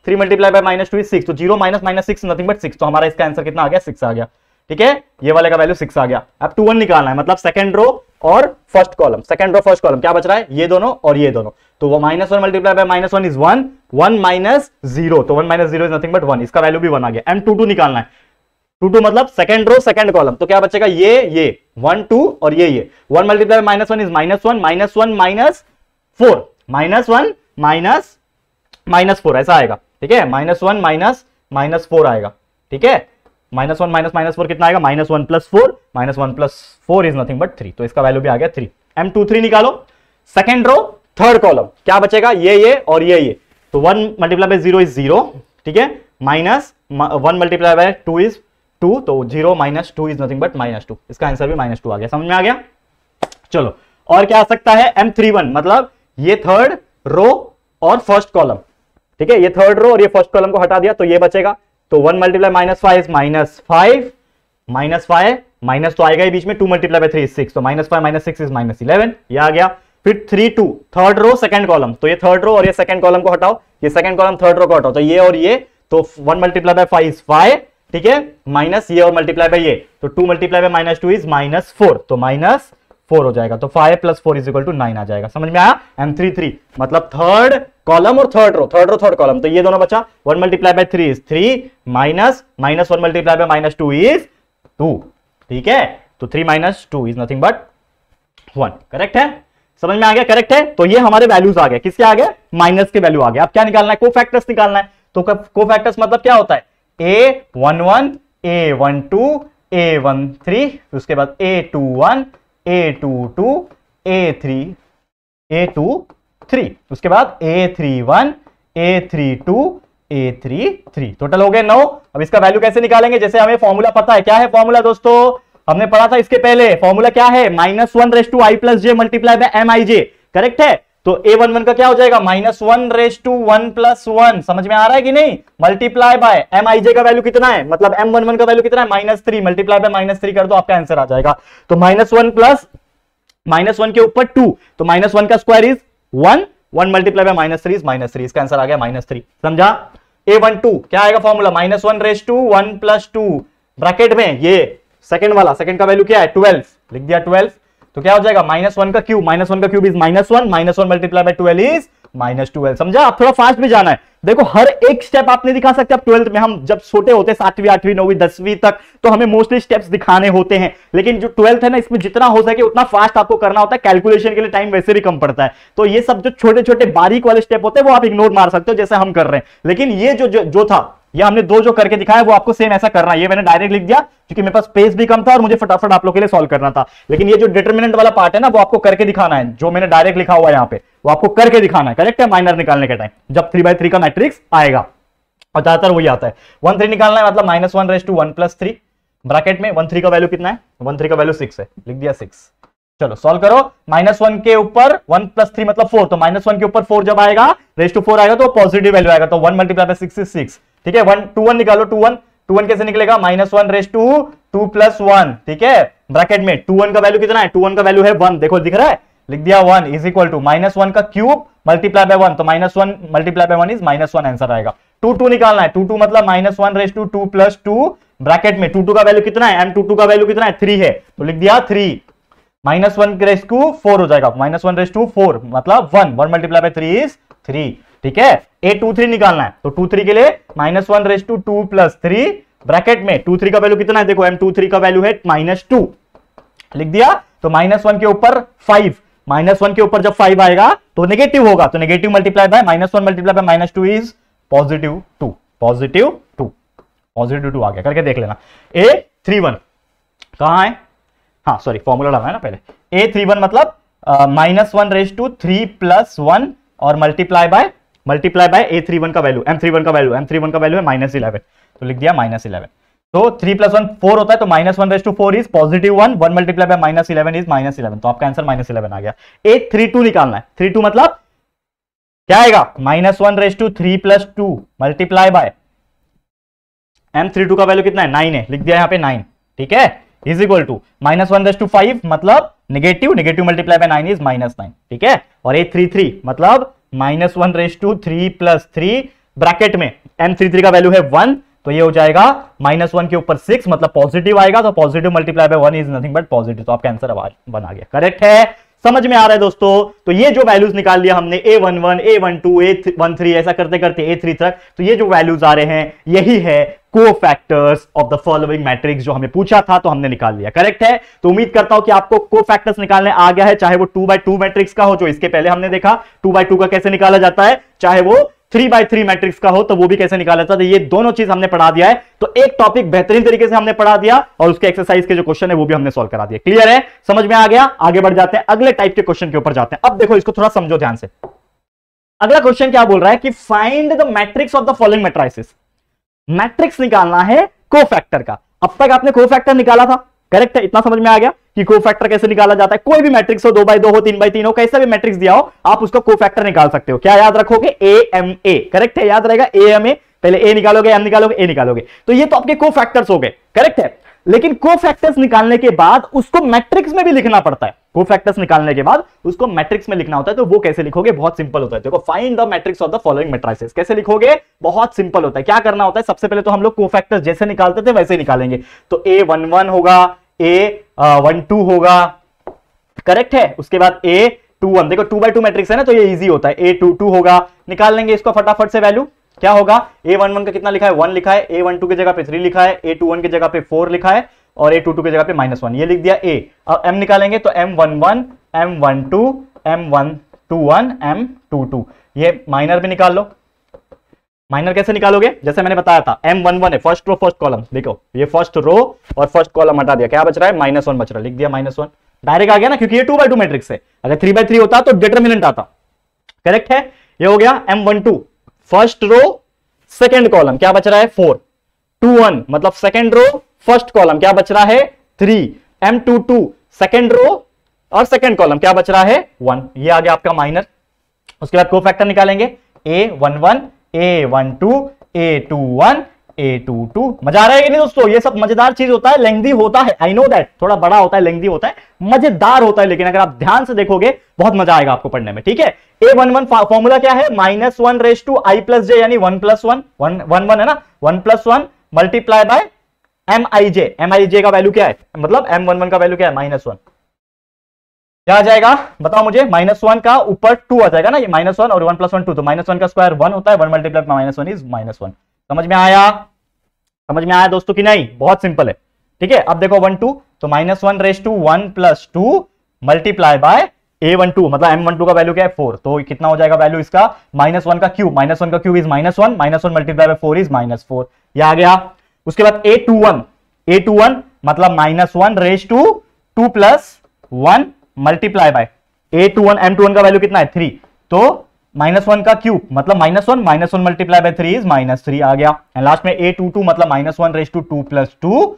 3 मल्टीप्लाई बाय -2 इज 6, तो 0 - -6 नथिंग बट 6। तो हमारा इसका आंसर कितना आ गया, 6 आ गया। ठीक है, ये वाले का वैल्यू 6 आ गया। अब 2 1 निकालना है, मतलब सेकंड रो और first column, second row first column क्या बच रहा है, ये दोनों और ये दोनों, तो वो -1 मल्टीप्लाई बाय -1 इज 1, 1 - 0, तो 1 - 0 इज नथिंग बट 1, इसका वैल्यू भी 1 आ गया। M22 निकालना है, 2 मतलब सेकंड रो सेकंड कॉलम, तो क्या बचेगा, ये 1 2 और ये 1 मल्टीप्लाई बाय -1 इज -1, -1 -4 -4 ऐसा आएगा। ठीक है, -1 -4 आएगा। ठीक है, -1 -4 कितना आएगा, -1 + 4, -1 + 4 इज नथिंग बट 3, तो इसका वैल्यू भी आ गया 3। M23 निकालो, सेकंड रो थर्ड कॉलम, क्या बचेगा, ये और ये, तो 1 मल्टीप्लाई बाय 0 इज 0। ठीक है, -1 मल्टीप्लाई बाय 2 इज 2, तो 0 माइनस 2 इज नथिंग बट -2, इसका आंसर भी -2 आ गया। समझ में आ गया? चलो और क्या आ सकता है, M31 मतलब ये थर्ड रो और फर्स्ट कॉलम, ठीक है, ये थर्ड रो और ये फर्स्ट कॉलम को हटा दिया तो ये बचेगा, तो 1 मल्टीप्लाई -5 -5 माइनस तो आएगा ही बीच में, 2 मल्टीप्लाई बाय 3 6, तो -5 - 6 इज -11, ये आ गया। फिर 3 2 थर्ड रो सेकंड कॉलम, तो ये थर्ड रो और ये सेकंड कॉलम को हटाओ, ये सेकंड कॉलम थर्ड रो को हटाओ, तो ये और ये, तो 1 मल्टीप्लाई बाय 5 5, ठीक है, माइनस ये और मल्टीप्लाई बाय ये, तो 2 मल्टीप्लाई बाय -2 इज -4, तो -4 हो जाएगा, तो 5 + 4 = 9 आ जाएगा। समझ में आया? M33 मतलब थर्ड कॉलम और थर्ड रो, थर्ड कॉलम, तो ये दोनों बचा, 1 multiply by 3 is 3 minus -1 multiply bye -2 is 2, ठीक है, तो 3 - 2 इज नथिंग बट 1। करेक्ट है? समझ में आ गया? करेक्ट है। तो ये हमारे वैल्यूज आ गए, किसके आ गए? माइनस के वैल्यू आ गए। अब क्या निकालना है? कोफैक्टर्स निकालना है। तो कोफैक्टर्स मतलब क्या होता है? A11 A12 A13, उसके बाद A21 A22 A23, उसके बाद A31 A32 A33, टोटल हो गए 9। अब इसका वैल्यू कैसे निकालेंगे? जैसे हमें फॉर्मूला पता है, क्या है फॉर्मूला दोस्तों? हमने पढ़ा था इसके पहले, फॉर्मूला क्या है? -1/i + j multiply by mij। Correct है? तो A11 का क्या हो जाएगा? -1/1 + 1, समझ में आ रहा है कि नहीं? मल्टीप्लाई बाय mij का वैल्यू कितना है, मतलब M11 का वैल्यू कितना है? -3, मल्टीप्लाई बाय -3 कर दो, आपका आंसर आ जाएगा। तो -1 प्लस -1 के ऊपर 2, तो -1 का square is 1, 1 multiply by -3 is -3, इसका आंसर आ गया -3। समझा? A12 क्या आएगा फॉर्मूला? -1/1 + 2, ब्रैकेट में ये सेकंड वाला, सेकंड का वैल्यू क्या है? 12, लिख दिया 12, तो क्या हो जाएगा? -1 का क्यूब, -1 का cube is -1, -1 multiply bye 12 is -12। समझा? आप थोड़ा फास्ट भी जाना है, देखो हर एक स्टेप आप नहीं दिखा सकते। आप 12th में, हम जब छोटे होते 7वीं 8वीं 9वीं 10वीं तक, तो हमें मोस्टली स्टेप्स दिखाने होते हैं, लेकिन जो 12th है ना, इसमें जितना हो सके उतना फास्ट आपको करना होता है, कैलकुलेशन के लिए टाइम वैसे भी कम पड़ता है। तो ये सब जो छोटे छोटे बारीक वाले स्टेप होते हैं वो आप इग्नोर मार सकते हो, जैसे हम कर रहे हैं। लेकिन ये जो था, ये हमने दो जो करके दिखाया वो आपको सेम ऐसा करना है। ये मैंने डायरेक्ट लिख दिया क्योंकि मेरे पास स्पेस भी कम था और मुझे फटाफट आप लोग के लिए सॉल्व करना था। लेकिन ये जो डिटरमिनेंट वाला पार्ट है ना, वो आपको करके दिखाना है। जो मैंने डायरेक्ट लिखा हुआ है यहाँ पे, वो आपको करके दिखाना है। करेक्ट है? माइनर निकालने के टाइम जब 3/3 का मैट्रिक्स आएगा, और ज्यादातर वही आता है। 1 3 निकालना है, मतलब -1/1 + 3, ब्रैकेट में 1 3 का वैल्यू कितना है? 1 3 का वैल्यू 6 है, लिख दिया 6। चलो सॉल्व करो। -1 के ऊपर 1 + 3 मतलब 4, तो -1 के ऊपर 4 जब आएगा, रेज़ टू 4 आएगा तो पॉजिटिव वैल्यू आएगा, तो 1 मल्टीप्लाई बाय 6 is 6। ठीक है? 2 1 निकालो, 2 1 कैसे निकलेगा? -1/2 2 + 1, ठीक है, ब्रैकेट में 2 1 का वैल्यू कितना है? 2 1 का वैल्यू है 1, देखो दिख रहा है, लिख दिया 1 इज इक्वल टू -1 का क्यूब मल्टीप्लाई बाय 1, तो -1 मल्टीप्लाई बाय 1 इज -1, आंसर आएगा। 2 2 निकालना है, 2 2 मतलब -1/2 + 2, ब्रैकेट में 2 2 का वैल्यू कितना है? M22 का वैल्यू कितना है? 3 है, तो लिख दिया 3, -1/4 हो जाएगा, -1/4 मतलब 1, 1 मल्टीप्लाई बाय 3 इज 3। ठीक है? A23 निकालना है, तो 23 के लिए -1/2 + 3, ब्रैकेट में 23 का वैल्यू कितना है? देखो M23 का वैल्यू है -2, लिख दिया। तो -1 के ऊपर 5, -1 के ऊपर जब 5 आएगा तो नेगेटिव होगा, तो negative multiply by -1 multiply bye -2 is +2, +2 आ गया, करके देख लेना। A31 कहां है? हाँ सॉरी, फॉर्मूला डालना है ना पहले। A31 मतलब -1/3 + 1 और मल्टीप्लाई बाय A31 का वैल्यू, M31 का वैल्यू है -11, तो लिख दिया -11। तो 3 + 1 4 होता है, तो -1/4 इज +1, 1 मल्टीप्लाई बाय -11 इज -11, तो आपका आंसर -11 आ गया। A32 निकालना है, 32 मतलब क्या आएगा? -1/3 + 2 मल्टीप्लाई बाय M32 का वैल्यू कितना है? 9 है, लिख दिया यहाँ पे 9, ठीक है, इज इक्वल टू -1/5 मतलब नेगेटिव मल्टीप्लाई बाय 9 इज -9, ठीक है, और A33 मतलब -1/3 + 3, ब्रैकेट में M33 का वैल्यू है 1, तो ये हो जाएगा -1 के ऊपर 6 मतलब पॉजिटिव आएगा, तो positive multiply by 1 is nothing but positive, तो आपका आंसर अब बना गया। करेक्ट है? समझ में आ रहा है दोस्तों? तो ये जो वैल्यूज निकाल लिया हमने, A11 A12 A13 ऐसा करते करते A3 तक, तो ये जो वैल्यूज आ रहे हैं यही है cofactors of the following matrix, जो हमें पूछा था तो हमने निकाल लिया। करेक्ट है? तो उम्मीद करता हूं कि आपको कोफैक्टर्स निकालने आ गया है, चाहे वो 2/2 मैट्रिक्स का हो, जो इसके पहले हमने देखा 2/2 का कैसे निकाला जाता है, चाहे वो 3/3 मैट्रिक्स का हो तो वो भी कैसे निकाला जाता है। ये दोनों चीज हमने पढ़ा दिया है, तो एक टॉपिक बेहतरीन तरीके से हमने पढ़ा दिया और उसके एक्सरसाइज के जो क्वेश्चन है वो भी हमने सॉल्व करा दिया। क्लियर है? समझ में आ गया? आगे बढ़ जाते हैं, अगले टाइप के क्वेश्चन के ऊपर जाते हैं। अब देखो, इसको थोड़ा समझो ध्यान से। अगला क्वेश्चन क्या बोल रहा है कि find the matrix of the following matrices. Matrix निकालना है कोफैक्टर का। अब तक आपने कोफैक्टर निकाला था, करेक्ट है, इतना समझ में आ गया कि कोफैक्टर कैसे निकाला जाता है। कोई भी मैट्रिक्स हो, 2x2 हो, 3x3 हो, कैसा भी मैट्रिक्स दिया हो आप उसको कोफैक्टर निकाल सकते हो। क्या याद रखोगे? AMA, करेक्ट है, याद रहेगा AMA। पहले ए निकालोगे, एम निकालोगे, ए निकालोगे, तो ये तो आपके कोफैक्टर्स हो गए, करेक्ट है। लेकिन कोफैक्टर्स निकालने के बाद उसको मैट्रिक्स में भी लिखना पड़ता है। कोफैक्टर्स निकालने के बाद उसको मैट्रिक्स में लिखना होता है। तो वो कैसे लिखोगे? बहुत सिंपल होता है। देखो, find the matrix of the following matrices. कैसे लिखोगे? बहुत सिंपल होता है। क्या करना होता है? सबसे पहले तो हम लोग कोफैक्टर्स जैसे निकालते थे वैसे निकालेंगे। तो A11 होगा, A12 होगा, करेक्ट है। उसके बाद A21, देखो 2x2 मैट्रिक्स है ना, तो ये इजी होता है। A22 होगा, निकाल लेंगे इसको फटाफट से। वैल्यू क्या होगा? A11 का कितना लिखा है? 1 लिखा है। A12 की जगह पे 3 लिखा है। A21 की जगह पे 4 लिखा है और A22 की जगह पे -1, ये लिख दिया A। अब M निकालेंगे तो M11, M12, M121, M22, ये माइनर भी निकाल लो। माइनर कैसे निकालोगे? जैसे मैंने बताया था, M11 है फर्स्ट रो फर्स्ट कॉलम, देखो ये फर्स्ट रो और फर्स्ट कॉलम हटा दिया, क्या बच रहा है? -1 बच रहा है, लिख दिया -1। डायरेक्ट आ गया ना, क्योंकि ये 2x2 मैट्रिक्स है। अगर 3x3 होता तो डिटरमिनेंट आता, करेक्ट है। ये हो गया M12 first row second column, क्या बच रहा है? 4। 21 मतलब सेकंड रो फर्स्ट कॉलम, क्या बच रहा है? 3। M22 सेकंड रो और सेकंड कॉलम, क्या बच रहा है? 1। ये आ गया आपका माइनर। उसके बाद कोफैक्टर निकालेंगे, A11, A12, A21, A22। मजा आ रहा है कि नहीं दोस्तों? ये सब मजेदार चीज होता है, लेंथी होता है, आई नो दैट, थोड़ा बड़ा होता है, लेंथी होता है, मजेदार होता है, लेकिन अगर आप ध्यान से देखोगे बहुत मजा आएगा आपको पढ़ने में, ठीक है। A11 फॉर्मूला क्या है? -1/i+j, यानी 1+1, 1 है ना, 1+1 मल्टीप्लाई बाय MIJ। MIJ का वैल्यू क्या है? मतलब M11 का वैल्यू क्या है? -1। क्या आ जाएगा बताओ मुझे? -1 का ऊपर 2 आ जाएगा ना, ये -1 और 1+1 2, तो -1 का स्क्वायर 1 होता है, 1 मल्टीप्लाई बाय -1 इज -1। समझ में आया? समझ में आया दोस्तों कि नहीं? बहुत सिंपल है, ठीक है। अब देखो 1 2, तो -1/1+2 मल्टीप्लाई बाय A12, मतलब M12 का वैल्यू क्या है? 4, तो कितना हो जाएगा वैल्यू इसका? -1 का क्यूब, -1 का cube is -1, -1 multiply bye 4 is -4, ये आ गया। उसके बाद A21 मतलब -1/2 + 1 मल्टीप्लाई बाय A21, M21 का वैल्यू कितना है? 3, तो -1 का क्यूब मतलब -1 मल्टीप्लाई बाय 3 इज -3, आ गया। एंड लास्ट में A22 मतलब -1/2 + 2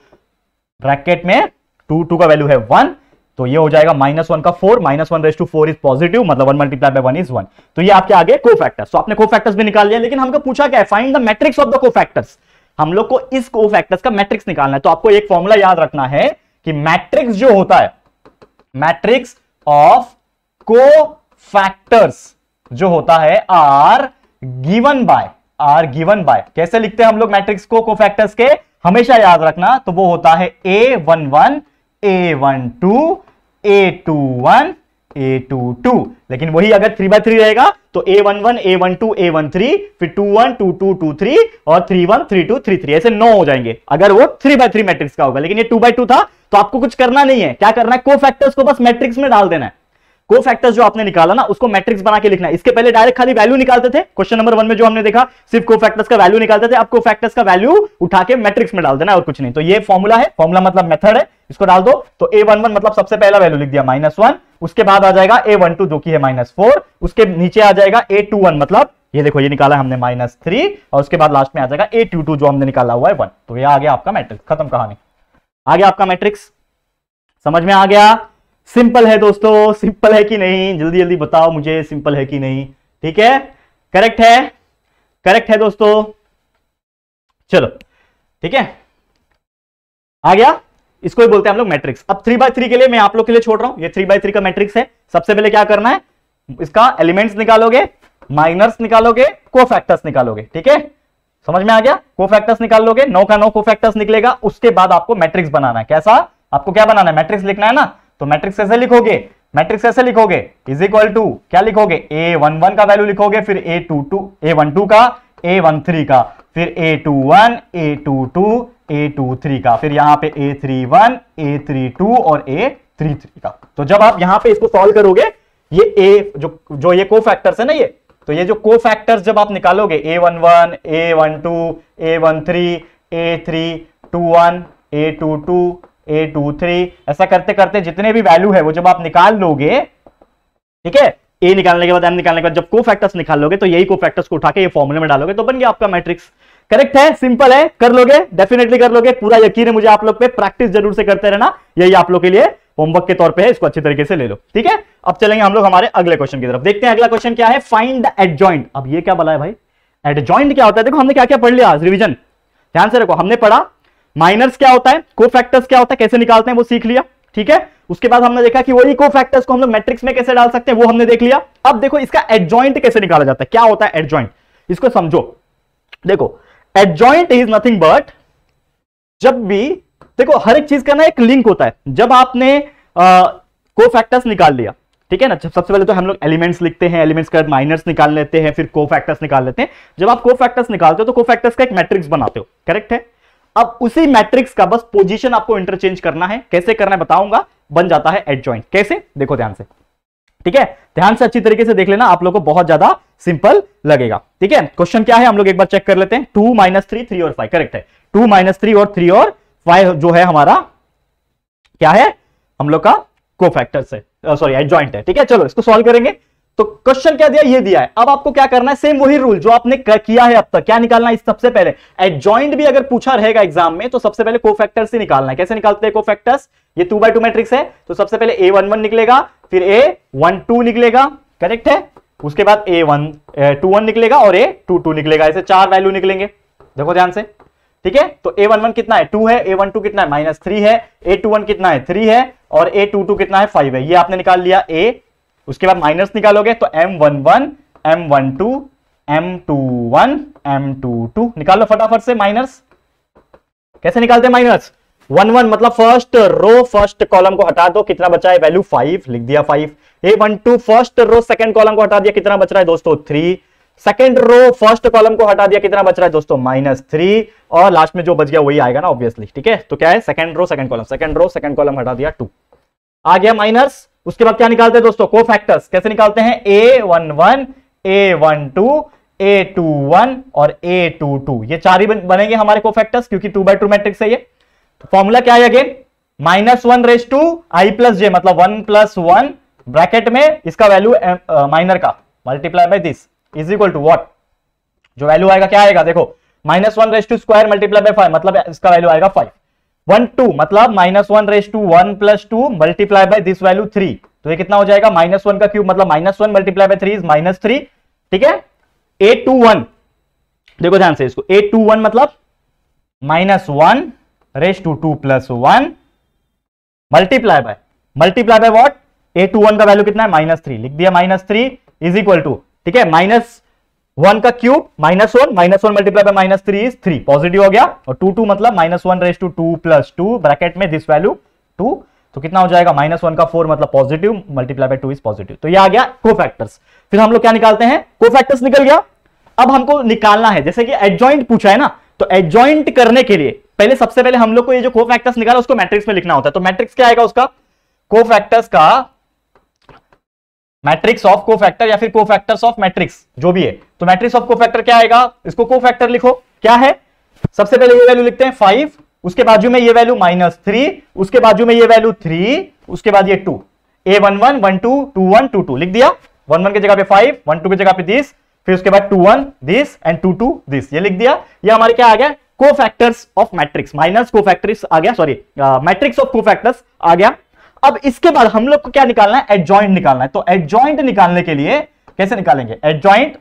ब्रैकेट में 2 का वैल्यू है 1, तो ये हो जाएगा -1 का 4, -1/4 इज पॉजिटिव, मतलब 1 मल्टीप्लाई बाय 1 इज 1। तो ये आपके आगे कोफैक्टर्स। तो आपने कोफैक्टर्स भी निकाल लिया, लेकिन हमको पूछा क्या है? Find the matrix of the cofactors. हम लोग को इस कोफैक्टर्स का मैट्रिक्स निकालना है। तो आपको एक फॉर्मूला याद रखना है कि मैट्रिक्स जो होता है, मैट्रिक्स ऑफ कोफैक्टर्स जो होता है आर गिवन बाय, कैसे लिखते हैं हम लोग मैट्रिक्स को कोफैक्टर्स के? हमेशा याद रखना, तो वो होता है A11, A12, A21, A22। लेकिन वही अगर 3x3 रहेगा तो A11, A12, A13, फिर 21, 22, 23 और 31, 32, 33, ऐसे 9 हो जाएंगे अगर वो 3x3 मैट्रिक्स का होगा। लेकिन ये 2x2 था, तो आपको कुछ करना नहीं है। क्या करना है? कोफैक्टर्स को बस मैट्रिक्स में डाल देना है। कोफैक्टर्स जो आपने निकाला ना, उसको मैट्रिक्स बना के लिखना है। इसके पहले डायरेक्ट खाली वैल्यू निकालते थे, क्वेश्चन नंबर 1 में जो हमने देखा सिर्फ कोफैक्टर्स का वैल्यू निकालते थे। अब कोफैक्टर्स का वैल्यू उठा के मैट्रिक्स में डाल देना और कुछ नहीं। तो ये फॉर्मूला है, फॉर्मूला मतलब मेथड है, इसको डाल दो। तो A11 मतलब सबसे पहला वैल्यू लिख दिया -1, उसके बाद आ जाएगा A12 जो कि है -4, उसके नीचे आ जाएगा A21 मतलब ये देखो ये निकाला हमने -3, और उसके बाद लास्ट में आ जाएगा A22 जो हमने निकाला हुआ है 1। तो ये आ गया आपका मैट्रिक्स, खत्म कहानी, आ गया आपका मैट्रिक्स। समझ में आ गया? सिंपल है दोस्तों, सिंपल है कि नहीं? जल्दी जल्दी बताओ मुझे, सिंपल है कि नहीं? ठीक है, करेक्ट है, करेक्ट है दोस्तों। चलो ठीक है, आ गया। इसको ही बोलते हैं हम लोग मैट्रिक्स। अब 3x3 के लिए मैं आप लोग के लिए छोड़ रहा हूं, ये 3x3 का मैट्रिक्स है। सबसे पहले क्या करना है? इसका एलिमेंट्स निकालोगे, माइनर्स निकालोगे, कोफैक्टर्स निकालोगे, ठीक है। समझ में आ गया? कोफैक्टर्स निकाल लोगे, 9 का 9 कोफैक्टर्स निकलेगा। उसके बाद आपको मैट्रिक्स बनाना है। कैसा? आपको क्या बनाना है? मैट्रिक्स लिखना है ना। तो मैट्रिक्स कैसे लिखोगे? मैट्रिक्स कैसे लिखोगे? इज इक्वल टू क्या लिखोगे? A11 का वैल्यू लिखोगे, फिर A12 का, A13 का, फिर A21, A22, A23 का, फिर यहां पे A31, A32 और A33 का। तो जब आप यहां पे इसको सॉल्व करोगे, ये A जो ये कोफैक्टर्स है ना, ये तो ये जो कोफैक्टर्स जब आप निकालोगे A11, A12, A13, A321, A22, A23, ऐसा करते करते जितने भी वैल्यू है वो जब आप निकाल लोगे, ठीक है, ए निकालने के बाद एम निकालने के बाद जब कोफैक्टर्स निकाल लोगे, तो यही कोफैक्टर्स को उठा के ये फॉर्मूले में डालोगे, तो बन गया आपका मैट्रिक्स। करेक्ट है, सिंपल है, कर लोगे, डेफिनेटली कर लोगे, पूरा यकीन है मुझे आप लोग पे, प्रैक्टिस जरूर से करते रहना, यही आप लोग के लिए होमवर्क के तौर पे है, इसको अच्छी तरीके से ले लो, ठीक है। अब चलेंगे हम लोग हमारे अगले क्वेश्चन की तरफ, देखते हैं अगला क्वेश्चन क्या है, फाइंड द एडजॉइंट। अब ये क्या बोला है भाई, एडजॉइंट क्या होता है, देखो हमने क्या क्या पढ़ लिया आज, रिवीजन ध्यान से रखो, हमने पढ़ा माइनर्स क्या होता है, कोफैक्टर्स क्या होता है, कैसे निकालते हैं वो सीख लिया, ठीक है। उसके बाद हमने देखा कि वही कोफैक्टर्स को हम लोग मैट्रिक्स में कैसे डाल सकते हैं वो हमने देख लिया। अब देखो इसका एडजॉइंट कैसे निकाला जाता है, क्या होता है एडजॉइंट, इसको समझो। देखो एडजॉइंट इज नथिंग बट, जब भी देखो हर एक चीज का ना एक लिंक होता है, जब आपने कोफैक्टर्स निकाल लिया, ठीक है ना, सबसे पहले तो हम लोग एलिमेंट्स लिखते हैं, एलिमेंट्स का माइनर्स निकाल लेते हैं, फिर कोफैक्टर्स निकाल लेते हैं। जब आप कोफैक्टर्स निकालते हो तो कोफैक्टर्स का एक मैट्रिक्स बनाते हो, करेक्ट है। अब उसी मैट्रिक्स का बस पोजीशन आपको इंटरचेंज करना है, कैसे करना है बताऊंगा, बन जाता है एडजॉइंट। कैसे, देखो ध्यान से, ठीक है, ध्यान से अच्छी तरीके से देख लेना, आप लोगों को बहुत ज्यादा सिंपल लगेगा, ठीक है। क्वेश्चन क्या है हम लोग एक बार चेक कर लेते हैं, 2 - 3 3 और 5, करेक्ट है, 2 - 3 और 3 और 5 जो है हमारा क्या है, हम लोग का कोफैक्टर्स है, सॉरी एडजॉइंट है, ठीक है। चलो इसको सॉल्व करेंगे। तो क्वेश्चन क्या दिया, ये दिया है, अब आपको क्या करना है, सेम वही रूल जो आपने किया है अब तक, क्या निकालना है, सबसे पहले एडजॉइंट भी अगर पूछा रहेगा एग्जाम में तो सबसे पहले कोफैक्टर्स ही निकालना है। कैसे निकालते हैं कोफैक्टर्स, ये 2x2 मैट्रिक्स है तो सबसे पहले A11 निकलेगा, फिर A12 निकलेगा, करेक्ट है, उसके बाद A21 निकलेगा और A22 निकलेगा, ऐसे 4 वैल्यू निकलेंगे, देखो ध्यान से, ठीक है। तो A11 कितना है 2 है, A12 कितना है -3 है, A21 कितना है 3 है और A22 कितना है 5 है, ये आपने निकाल लिया A। उसके बाद माइनस निकालोगे तो M11 M12 M21 M22 निकालो फटाफट से माइनस। कैसे निकालते हैं माइनस, 1 1 मतलब फर्स्ट रो फर्स्ट कॉलम को हटा दो, कितना बचा है वैल्यू 5, लिख दिया 5। A12 first row second column को हटा दिया, कितना बच रहा है दोस्तों 3। सेकंड रो फर्स्ट कॉलम को हटा दिया, कितना बच रहा है दोस्तों -3, और लास्ट में जो बच गया वही आएगा ना ऑब्वियसली, ठीक है। तो क्या है second row second column, second row second column हटा दिया 2, आ गया माइनस। उसके बाद क्या निकालते हैं दोस्तों, कोफैक्टर्स। कैसे निकालते हैं, A11 A12 A21 और A22, ये 4 ही बनेंगे हमारे कोफैक्टर्स क्योंकि 2x2 मैट्रिक्स है ये। तो फॉर्मूला क्या है अगेन, -1/i+j मतलब 1 + 1 ब्रैकेट में इसका वैल्यू माइनर का multiply by this is equal to what, जो वैल्यू आएगा क्या आएगा देखो, -1² मल्टीप्लाई बाय 5 मतलब इसका वैल्यू आएगा 5। 1 2 मतलब -1/1 + 2 मल्टीप्लाई बाय दिस वैल्यू 3, तो ये कितना हो जाएगा -1 का क्यूब मतलब -1 मल्टीप्लाई बाय 3 इज -3, ठीक है। A21 देखो ध्यान से, इसको A21 मतलब -1/2 + 1 मल्टीप्लाई बाय व्हाट, A21 का वैल्यू कितना है -3, लिख दिया -3 इज इक्वल टू, ठीक है, -1 का cube -1 multiply by -3 is 3, positive हो गया, और 2 2 मतलब -1/2 + 2 ब्रैकेट में दिस वैल्यू 2, तो कितना हो जाएगा -1 का 4 मतलब positive multiply by 2 is positive. तो ये आ गया कोफैक्टर्स। फिर हम लोग क्या निकालते हैं, कोफैक्टर्स निकल गया। अब हमको निकालना है, जैसे कि एडजॉइंट पूछा है ना, तो एडजॉइंट करने के लिए पहले सबसे पहले हम लोग को ये जो कोफैक्टर्स निकाला उसको मैट्रिक्स में लिखना होता है। तो मैट्रिक्स क्या आएगा उसका, कोफैक्टर्स का मैट्रिक्स ऑफ कोफैक्टर या फिर कोफैक्टर्स ऑफ मैट्रिक्स जो भी है, तो मैट्रिक्स ऑफ कोफैक्टर क्या आएगा, इसको कोफैक्टर लिखो, क्या है, सबसे पहले ये वैल्यू लिखते हैं 5, उसके बाजू में ये वैल्यू -3, उसके बाजू में ये वैल्यू 3, उसके बाद ये 2, A11 1 2 2 1 2 2 लिख दिया, 1 1 की जगह पे 5, 1 2 की जगह पे दिस, फिर उसके बाद 2 1 दिस एंड 2 2 दिस, ये लिख दिया। ये हमारे क्या आ गया, cofactors of matrix, minus cofactors आ गया, सॉरी मैट्रिक्स ऑफ कोफैक्टर्स आ गया। अब इसके बाद हम लोग को क्या निकालना है, एडजॉइंट निकालना है। तो एडजॉइंट निकालने के लिए कैसे निकालेंगे, एडजॉइंट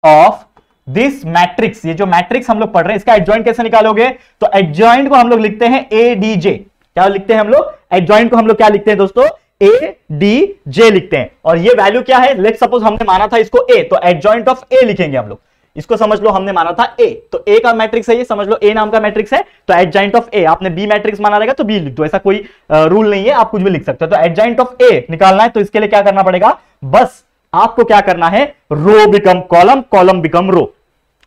ऑफ दिस मैट्रिक्स, ये जो मैट्रिक्स हम लोग पढ़ रहे हैं इसका एडजॉइंट कैसे निकालोगे, तो एडजॉइंट को हम लोग लिखते हैं ADJ। क्या लिखते हैं हम लोग, एडजॉइंट को हम लोग क्या लिखते हैं दोस्तों, ADJ लिखते हैं। और ये वैल्यू क्या है, लेट्स सपोज हमने माना था इसको A, तो एडजॉइंट ऑफ A लिखेंगे हम लोग, इसको समझ लो हमने माना था A, तो A का मैट्रिक्स है ये, समझ लो A नाम का मैट्रिक्स है, तो एडजॉइंट ऑफ A, आपने B मैट्रिक्स माना रहेगा तो B लिख दो, ऐसा कोई रूल नहीं है, आप कुछ भी लिख सकते हो। तो एडजॉइंट ऑफ A निकालना है, तो इसके लिए क्या करना पड़ेगा, बस आपको क्या करना है, row become column, column become row.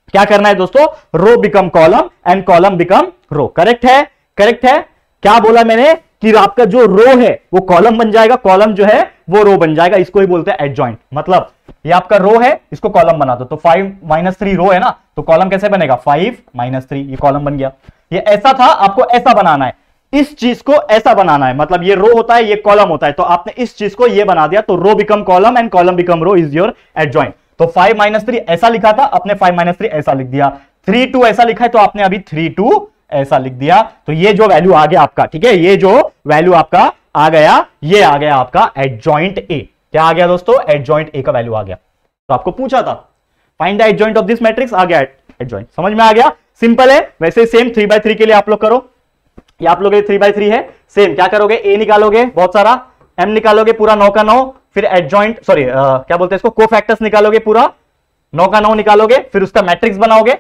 क्या करना है दोस्तों, row become column and column become row. Correct है, करेक्ट है। क्या बोला मैंने कि आपका जो रो है वो कॉलम बन जाएगा, कॉलम जो है वो रो बन जाएगा, इसको ही बोलते हैं एडजॉइंट। मतलब ये आपका रो है, इसको कॉलम बना दो, तो 5 - 3 रो है ना, तो कॉलम कैसे बनेगा, 5 - 3, ये कॉलम बन गया। ये ऐसा था, आपको ऐसा बनाना है, इस चीज को ऐसा बनाना है, मतलब ये रो होता है ये कॉलम होता है, तो आपने इस चीज को ये बना दिया, तो row become column and column become row is your adjoint. तो 5 - 3 ऐसा लिखा था, अपने 5 - 3 ऐसा लिख दिया, 3 2 ऐसा लिखा है तो आपने अभी 3 2 ऐसा लिख दिया। तो ये जो वैल्यू आ गया आपका, ठीक है, ये जो वैल्यू आपका आ गया, ये आ गया आपका एडजॉइंट ए। क्या आ गया दोस्तों? एडजॉइंट ए का वैल्यू आ गया। तो आपको पूछा था find the adjoint of this matrix, आ गया एडजॉइंट। समझ में आ गया? सिंपल है। वैसे सेम 3/3 के लिए आप लोग करो, ये आप लोग 3/3 है, सेम क्या करोगे, ए निकालोगे बहुत सारा, एम निकालोगे पूरा 9 का 9, फिर एडजॉइंट सॉरी क्या बोलते हैं इसको, कोफैक्टर्स निकालोगे पूरा 9 का 9 निकालोगे, फिर उसका मैट्रिक्स बनाओगे।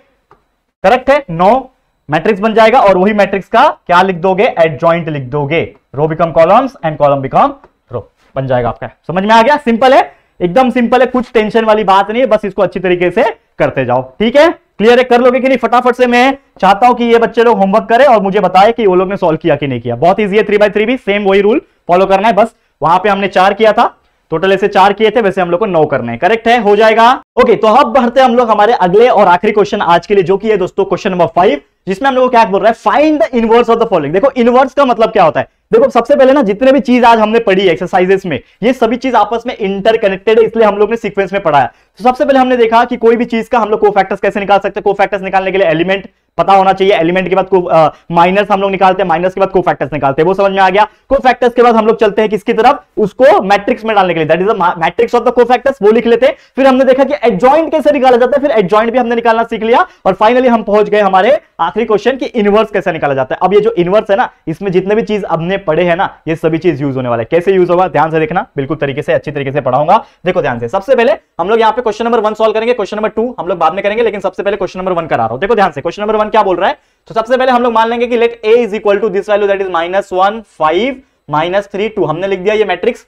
करेक्ट है, 9 मैट्रिक्स बन जाएगा और वही मैट्रिक्स का क्या लिख दोगे, एडजॉइंट लिख दोगे। Row become columns and column become row, बन जाएगा आपका। समझ में आ गया? सिंपल है, एकदम सिंपल है, कुछ टेंशन वाली बात नहीं है, बस इसको अच्छी तरीके से करते जाओ। ठीक है, क्लियर है? कर लोगे कि नहीं फटाफट से? मैं चाहता हूं कि ये बच्चे लोग होमवर्क करें और मुझे बताएं कि वो लोग ने सॉल्व किया कि नहीं किया। बहुत इजी है, 3/3 भी सेम वही रूल फॉलो करना है, बस वहां पे हमने 4 किया था, टोटल ऐसे 4 किए थे, वैसे हम लोग को 9 करने हैं। करेक्ट है, हो जाएगा। ओके, तो अब बढ़ते हैं हम लोग हमारे अगले और आखिरी क्वेश्चन आज के लिए, जो कि है दोस्तों क्वेश्चन नंबर 5, जिसमें हम लोग को क्या बोल रहा है, find the inverse of the following. देखो इनवर्स का मतलब क्या होता है, देखो सबसे पहले ना जितने भी चीज आज हमने पढ़ी है एक्सरसाइजेस में, ये सभी चीज आपस में इंटरकनेक्टेड है, इसलिए हम लोग ने सीक्वेंस में पढ़ा है। तो सबसे पहले हमने देखा कि कोई भी चीज का हम लोग कोफैक्टर्स कैसे निकाल सकते हैं। कोफैक्टर्स निकालने के लिए एलिमेंट पता होना चाहिए, एलिमेंट के बाद माइनस हम लोग निकालते हैं, माइनस के बाद कोफैक्टर्स निकालते हैं, वो समझ में आ गया। कोफैक्टर्स के बाद हम लोग चलते हैं किसकी तरफ, उसको मैट्रिक्स में डालने के लिए, that is the matrix of the cofactors, वो लिख लेते हैं। फिर हमने देखा कि एडजॉइंट कैसे निकाला जाता है, फिर एडजॉइंट भी हमने निकालना सीख लिया, और फाइनली हम पहुंच गए हमारे आखिरी क्वेश्चन कि इनवर्स कैसे निकाला जाता है। अब ये जो इनवर्स है ना, इसमें जितने भी चीज हमने पढ़े हैं ना, ये सभी चीज यूज होने वाला है। कैसे यूज होगा ध्यान से देखना, बिल्कुल तरीके से अच्छी तरीके से पढ़ाऊंगा। देखो ध्यान से, सबसे पहले हम लोग यहाँ पे क्वेश्चन नंबर 1 सॉल्व करेंगे, क्वेश्चन नंबर 2 हम लोग बाद में करेंगे, लेकिन सबसे पहले क्वेश्चन नंबर 1 करा रहा हूं। देखो ध्यान से, क्वेश्चन नंबर 1 क्या बोल रहा है, तो सबसे पहले हम लोग मान लेंगे कि let a is equal to this value, that is -1 5 -3 2, हमने लिख दिया ये मैट्रिक्स।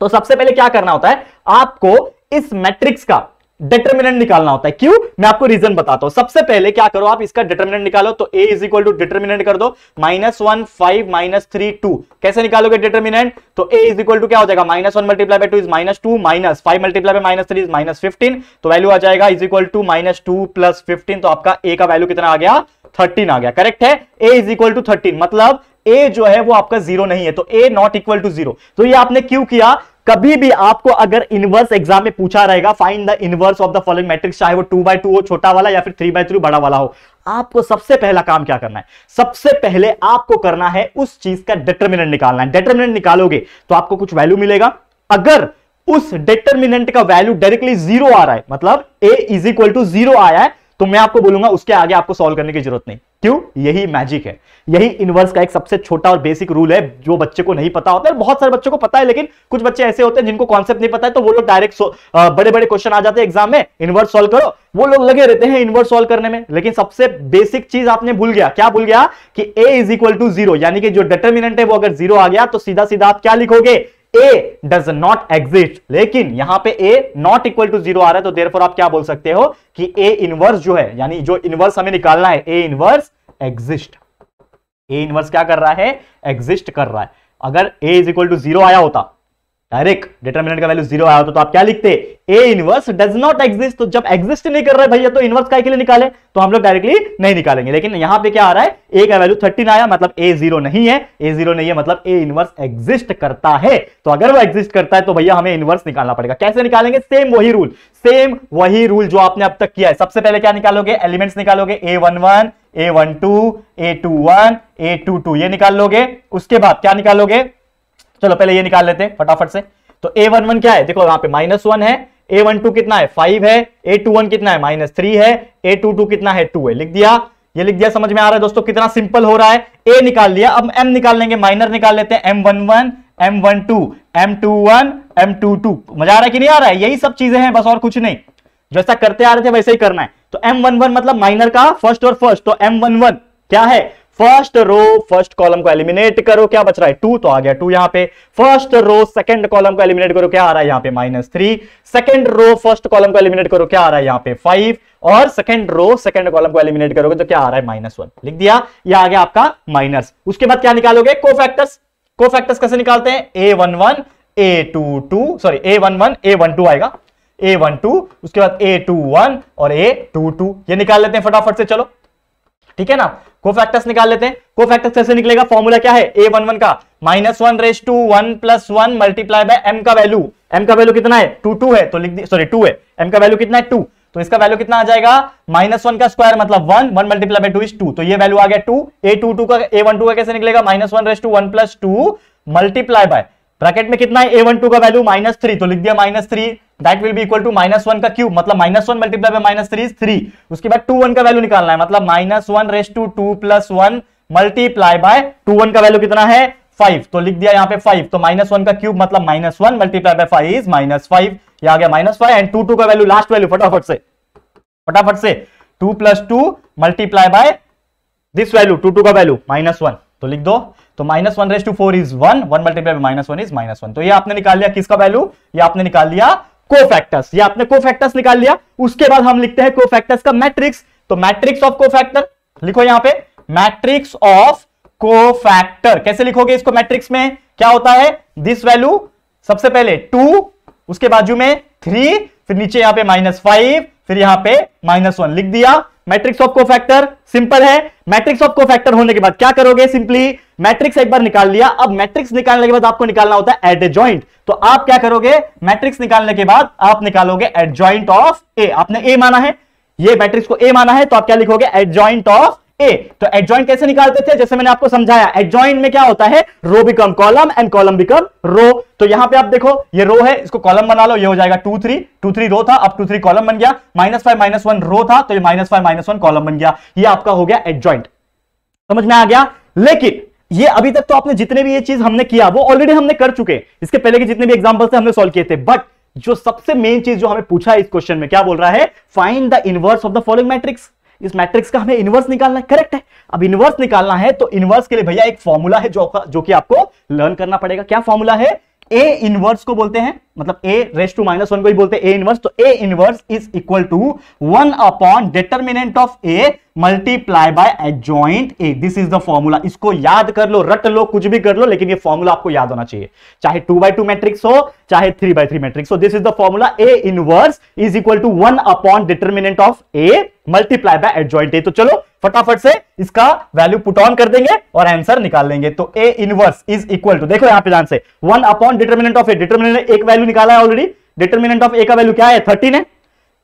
तो सबसे पहले क्या करना होता है, आपको इस मैट्रिक्स का डिटरमिनेंट निकालना होता है। क्यों, मैं आपको रीजन बताता हूं। सबसे पहले क्या करो, आप इसका डिटरमिनेंट निकालो, तो a is equal to determinant कर दो -1 5 -3 2। कैसे निकालोगे डिटरमिनेंट, तो a इज इक्वल टू क्या हो जाएगा, -1 multiply bye 2 is -2, -5 multiply by -3 is -15, तो वैल्यू आ जाएगा इज इक्वल टू -2 + 15, तो आपका a का वैल्यू कितना आ गया, 13 आ गया। करेक्ट है, a इज इक्वल टू 13, मतलब a जो है वो आपका 0 नहीं है, तो a नॉट इक्वल टू 0। तो ये आपने क्यों किया, कभी भी आपको अगर इनवर्स एग्जाम में पूछा रहेगा find the inverse of the following matrix, चाहे वो 2/2 हो छोटा वाला या फिर 3/3 बड़ा वाला हो, आपको सबसे पहला काम क्या करना है, सबसे पहले आपको करना है उस चीज का डिटरमिनेंट निकालना है। डिटरमिनेंट निकालोगे तो आपको कुछ वैल्यू मिलेगा। अगर उस डिटरमिनेंट का वैल्यू डायरेक्टली 0 आ रहा है, मतलब a इज इक्वल टू 0 आया है, तो मैं आपको बोलूंगा उसके आगे आपको सॉल्व करने की जरूरत नहीं। क्यों, यही मैजिक है, यही इनवर्स का एक सबसे छोटा और बेसिक रूल है, जो बच्चे को नहीं पता होता है। बहुत सारे बच्चों को पता है, लेकिन कुछ बच्चे ऐसे होते हैं जिनको कॉन्सेप्ट नहीं पता है, तो वो लोग डायरेक्ट बड़े बड़े क्वेश्चन आ जाते हैं एग्जाम में, इनवर्स सॉल्व करो, वो लोग लगे रहते हैं इनवर्स सॉल्व करने में। लेकिन सबसे बेसिक चीज आपने भूल गया, क्या भूल गया, कि a इज इक्वल टू 0, यानी कि जो डिटरमिनेंट है वो अगर 0 आ गया तो सीधा सीधा आप क्या लिखोगे, a does not exist। लेकिन यहां पे a नॉट इक्वल टू 0 आ रहा है, तो देयरफॉर आप क्या बोल सकते हो कि a इनवर्स जो है, यानी जो इनवर्स हमें निकालना है, a inverse exist. a inverse क्या कर रहा है, एग्जिस्ट कर रहा है। अगर a इज इक्वल टू 0 आया होता, डायरेक्ट डिटरमिनेंट का वैल्यू 0 आया होता, तो आप क्या लिखते, a inverse does not exist. तो जब एग्जिस्ट नहीं कर रहा है भैया, तो इनवर्स काय के लिए निकाले, तो हम लोग डायरेक्टली नहीं निकालेंगे। लेकिन यहां पे क्या आ रहा है, a का वैल्यू 13 आया, मतलब a 0 नहीं है, a 0 नहीं है मतलब a इनवर्स एग्जिस्ट करता है। तो अगर वो एग्जिस्ट करता है तो भैया हमें इनवर्स निकालना पड़ेगा। कैसे निकालेंगे, सेम वही रूल जो आपने अब तक किया है। सबसे पहले क्या निकालोगे, एलिमेंट्स निकालोगे, a11 a12 a21 a22, ये निकाल लोगे। उसके बाद क्या निकालोगे, चलो पहले ये निकाल लेते हैं फटाफट से। तो a11 क्या है, देखो यहां पे -1 है, a12 कितना है 5 है, a21 कितना है -3 है, a22 कितना है 2 है। लिख दिया, ये लिख दिया, समझ में आ रहा है दोस्तों कितना सिंपल हो रहा है। a निकाल लिया, अब m निकाल लेंगे, माइनर निकाल लेते हैं, m11 m12 m21 m22। मजा आ रहा है कि नहीं आ रहा है, यही सब चीजें हैं बस, और कुछ नहीं। जैसा करते आ रहे थे वैसे ही करना है। तो m11 मतलब माइनर का फर्स्ट और फर्स्ट, तो m11 क्या है, फर्स्ट रो फर्स्ट कॉलम को एलिमिनेट करो, क्या बच रहा है 2, तो आ गया 2 यहां पे। फर्स्ट रो सेकंड कॉलम को एलिमिनेट करो, क्या आ रहा है यहां पे -3। सेकंड रो फर्स्ट कॉलम को एलिमिनेट करो, क्या आ रहा है यहां पे 5, और सेकंड रो सेकंड कॉलम को एलिमिनेट करोगे तो क्या आ रहा है -1। लिख दिया, ये आ गया आपका माइनस। उसके बाद क्या निकालोगे, कोफैक्टर्स। कोफैक्टर्स कैसे निकालते हैं, a11 a22 sorry a11 a12 आएगा, a12 उसके बाद a21 और a22, ये निकाल लेते हैं फटाफट से। चलो ठीक है ना, कोफैक्टर्स निकाल लेते हैं। कोफैक्टर्स कैसे निकलेगा, फॉर्मूला क्या है, a11 का -1 + 1 मल्टीप्लाई बाय m का वैल्यू। m का वैल्यू कितना है 2 है, तो लिख दी, सॉरी 2 है, m का वैल्यू कितना है 2, तो इसका वैल्यू कितना आ जाएगा, -1 का स्क्वायर मतलब 1, 1 मल्टीप्लाई बाय 2 इज 2, तो ये वैल्यू आ गया 2। a22 का a12 का कैसे निकलेगा, -1 + 2 मल्टीप्लाई बाय ब्रैकेट में कितना है, a12 का वैल्यू -3, तो लिख दिया -3, that will be equal to -1 का क्यूब मतलब -1 मल्टीप्लाई बाय -3 इज 3। उसके बाद 2 1 का वैल्यू निकालना है मतलब -1 + 1 मल्टीप्लाई बाय 2 1 का वैल्यू कितना है 5, तो लिख दिया यहां पे 5, तो -1 का क्यूब मतलब -1 मल्टीप्लाई बाय 5 इज -5, ये आ गया -5 एंड 2 2 का वैल्यू लास्ट वैल्यू फटाफट से 2 + 2 मल्टीप्लाई बाय दिस वैल्यू 2 2 का वैल्यू -1, तो लिख दो, तो -1/4 इज 1, 1 मल्टीप्लाई बाय -1 इज -1। तो ये आपने निकाल लिया किसका वैल्यू, ये आपने निकाल लिया कोफैक्टर्स, ये आपने कोफैक्टर्स निकाल लिया। उसके बाद हम लिखते हैं कोफैक्टर्स का मैट्रिक्स, तो मैट्रिक्स ऑफ कोफैक्टर लिखो यहां पे, मैट्रिक्स ऑफ कोफैक्टर कैसे लिखोगे इसको, मैट्रिक्स में क्या होता है, दिस वैल्यू सबसे पहले 2, उसके बाजू में 3, फिर नीचे यहां पे -5, फिर यहां पे -1 लिख दिया। मैट्रिक्स ऑफ कोफैक्टर सिंपल है। मैट्रिक्स ऑफ कोफैक्टर होने के बाद क्या करोगे, सिंपली मैट्रिक्स एक बार निकाल लिया, अब मैट्रिक्स निकालने के बाद आपको निकालना होता है एडजॉइंट, तो आप क्या करोगे, मैट्रिक्स निकालने के बाद आप निकालोगे एडजॉइंट ऑफ ए, आपने ए माना है, ये मैट्रिक्स को ए माना है, तो आप क्या लिखोगे एडजॉइंट ऑफ ए। तो एडजॉइंट कैसे निकालते थे, जैसे मैंने आपको समझाया, एडजॉइंट में क्या होता है, row become column and column become row. तो यहां पे आप देखो ये रो है, इसको कॉलम बना लो, ये हो जाएगा 2 3 रो था, अब 2 3 कॉलम बन गया, -5 -1 रो था, तो ये -5 -1 कॉलम बन गया, ये आपका हो गया एडजॉइंट। समझ में आ गया। लेकिन ये अभी तक तो आपने जितने भी ये चीज हमने किया वो ऑलरेडी हमने कर चुके, इसके पहले के जितने भी एग्जांपल थे हमने सॉल्व किए थे, बट जो सबसे मेन चीज जो हमें पूछा है इस क्वेश्चन में, क्या बोल रहा है, find the inverse of the following matrix. इस मैट्रिक्स का हमें इनवर्स निकालना है, करेक्ट है। अब इनवर्स निकालना है तो इनवर्स के लिए भैया एक फॉर्मूला है जो कि आपको लर्न करना पड़ेगा। क्या फॉर्मूला है, ए इनवर्स को बोलते हैं, मतलब a⁻⁻1 को ही बोलते हैं ए इनवर्स। तो A inverse is equal to 1 upon determinant of A multiply by adjoint A. This is the formula, इसको याद कर लो, रट लो, कुछ भी कर लो, लेकिन ये फॉर्मूला आपको याद होना चाहिए, चाहे 2/2 मैट्रिक्स हो चाहे 3/3 मैट्रिक्स हो। This is the formula, A inverse is equal to 1 upon determinant of A multiply by adjoint A. तो चलो फटाफट से इसका वैल्यू पुट ऑन कर देंगे और आंसर निकाल लेंगे। तो A inverse is equal to, देखो यहां पे ध्यान से, 1 upon determinant of A, determinant एक वैल्यू निकाला है ऑलरेडी, डिटर्मिनेंट ऑफ ए का वैल्यू क्या है 13 है,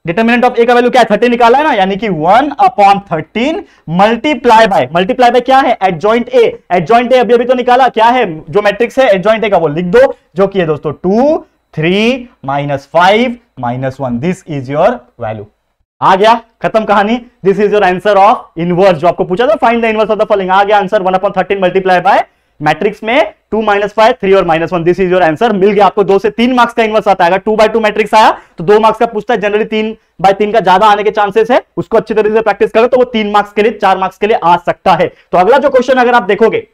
डिटर्मिनेंट ऑफ ए का वैल्यू क्या है 13 निकाला है ना, यानी कि 1 अपॉन 13 मल्टीप्लाई बाय क्या है एडजॉइंट ए। एडजॉइंट ए अभी तो निकाला, क्या है जो मैट्रिक्स है एडजॉइंट ए का वो लिख दो, जो कि है दोस्तों 2 3 -5 -1, दिस इज योर वैल्यू। आ गया, खत्म कहानी। This is your answer of inverse, जो आपको पूछा था find the inverse of the following, आ गया answer 1 upon 13 multiply by matrix में 2 -5 3 और -1, दिस इज योर आंसर। मिल गया आपको। 2 से 3 मार्क्स का इनवर्स आता है, अगर 2/2 मैट्रिक्स आया तो 2 मार्क्स का पूछता है, जनरली 3/3 का ज्यादा आने के चांसेस है, उसको अच्छी तरीके से प्रैक्टिस करो तो वो 3 मार्क्स के लिए 4 मार्क्स के लिए आ सकता है। तो अगला जो क्वेश्चन अगर आप देखोगे,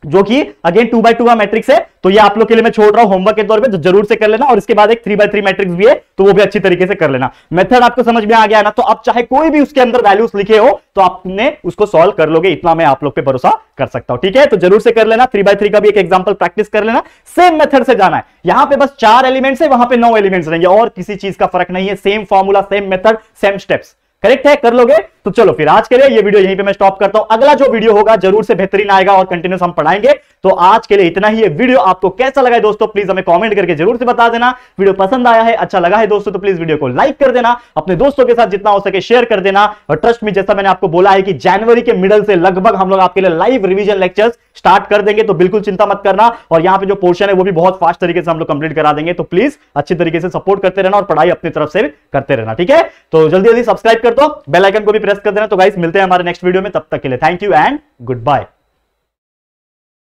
जो कि अगेन 2/2 का मैट्रिक्स है, तो ये आप लोग के लिए मैं छोड़ रहा हूं होमवर्क के तौर पे, तो जरूर से कर लेना। और इसके बाद एक 3/3 मैट्रिक्स भी है, तो वो भी अच्छी तरीके से कर लेना। मेथड आपको समझ में आ गया ना, तो आप चाहे कोई भी उसके अंदर वैल्यूज लिखे हो तो आपने उसको सॉल्व कर लोगे, इतना मैं आप लोग पे भरोसा कर सकता हूं। ठीक है, तो जरूर से कर लेना। 3/3 का भी एक एग्जांपल प्रैक्टिस कर लेना। सेम मेथड से जाना है, यहां पे बस 4 एलिमेंट्स है, वहां पे 9 एलिमेंट्स रहेंगे, और किसी चीज का फर्क नहीं है। Same formula, same method, same steps, correct है, कर लोगे। तो चलो फिर आज के लिए ये वीडियो यहीं पे मैं स्टॉप करता हूं। अगला जो वीडियो होगा जरूर से बेहतरीन आएगा और कंटिन्यूस हम पढ़ाएंगे। तो आज के लिए इतना ही। ये वीडियो आपको कैसा लगा है दोस्तों, प्लीज हमें कमेंट करके जरूर से बता देना। वीडियो पसंद आया है, अच्छा लगा है दोस्तों, तो प्लीज वीडियो को लाइक कर देना, अपने दोस्तों के साथ जितना हो सके शेयर कर देना। और ट्रस्ट में, जैसा मैंने आपको बोला है कि जनवरी के मिडल से लगभग हम लोग आपके लिए लाइव रिवीजन लेक्चर्स स्टार्ट कर देंगे, तो बिल्कुल चिंता मत करना। और यहाँ पे जो पोर्शन है वो भी बहुत फास्ट तरीके से हम लोग कंप्लीट करा देंगे, तो प्लीज अच्छी तरीके से सपोर्ट करते रहना और पढ़ाई अपनी तरफ से करते रहना। ठीक है, तो जल्दी जल्दी सब्सक्राइब कर दो, बेल आइकन को भी प्रेस कर देना। तो गाइस मिलते हैं हमारे नेक्स्ट वीडियो में, तब तक के लिए thank you and good bye.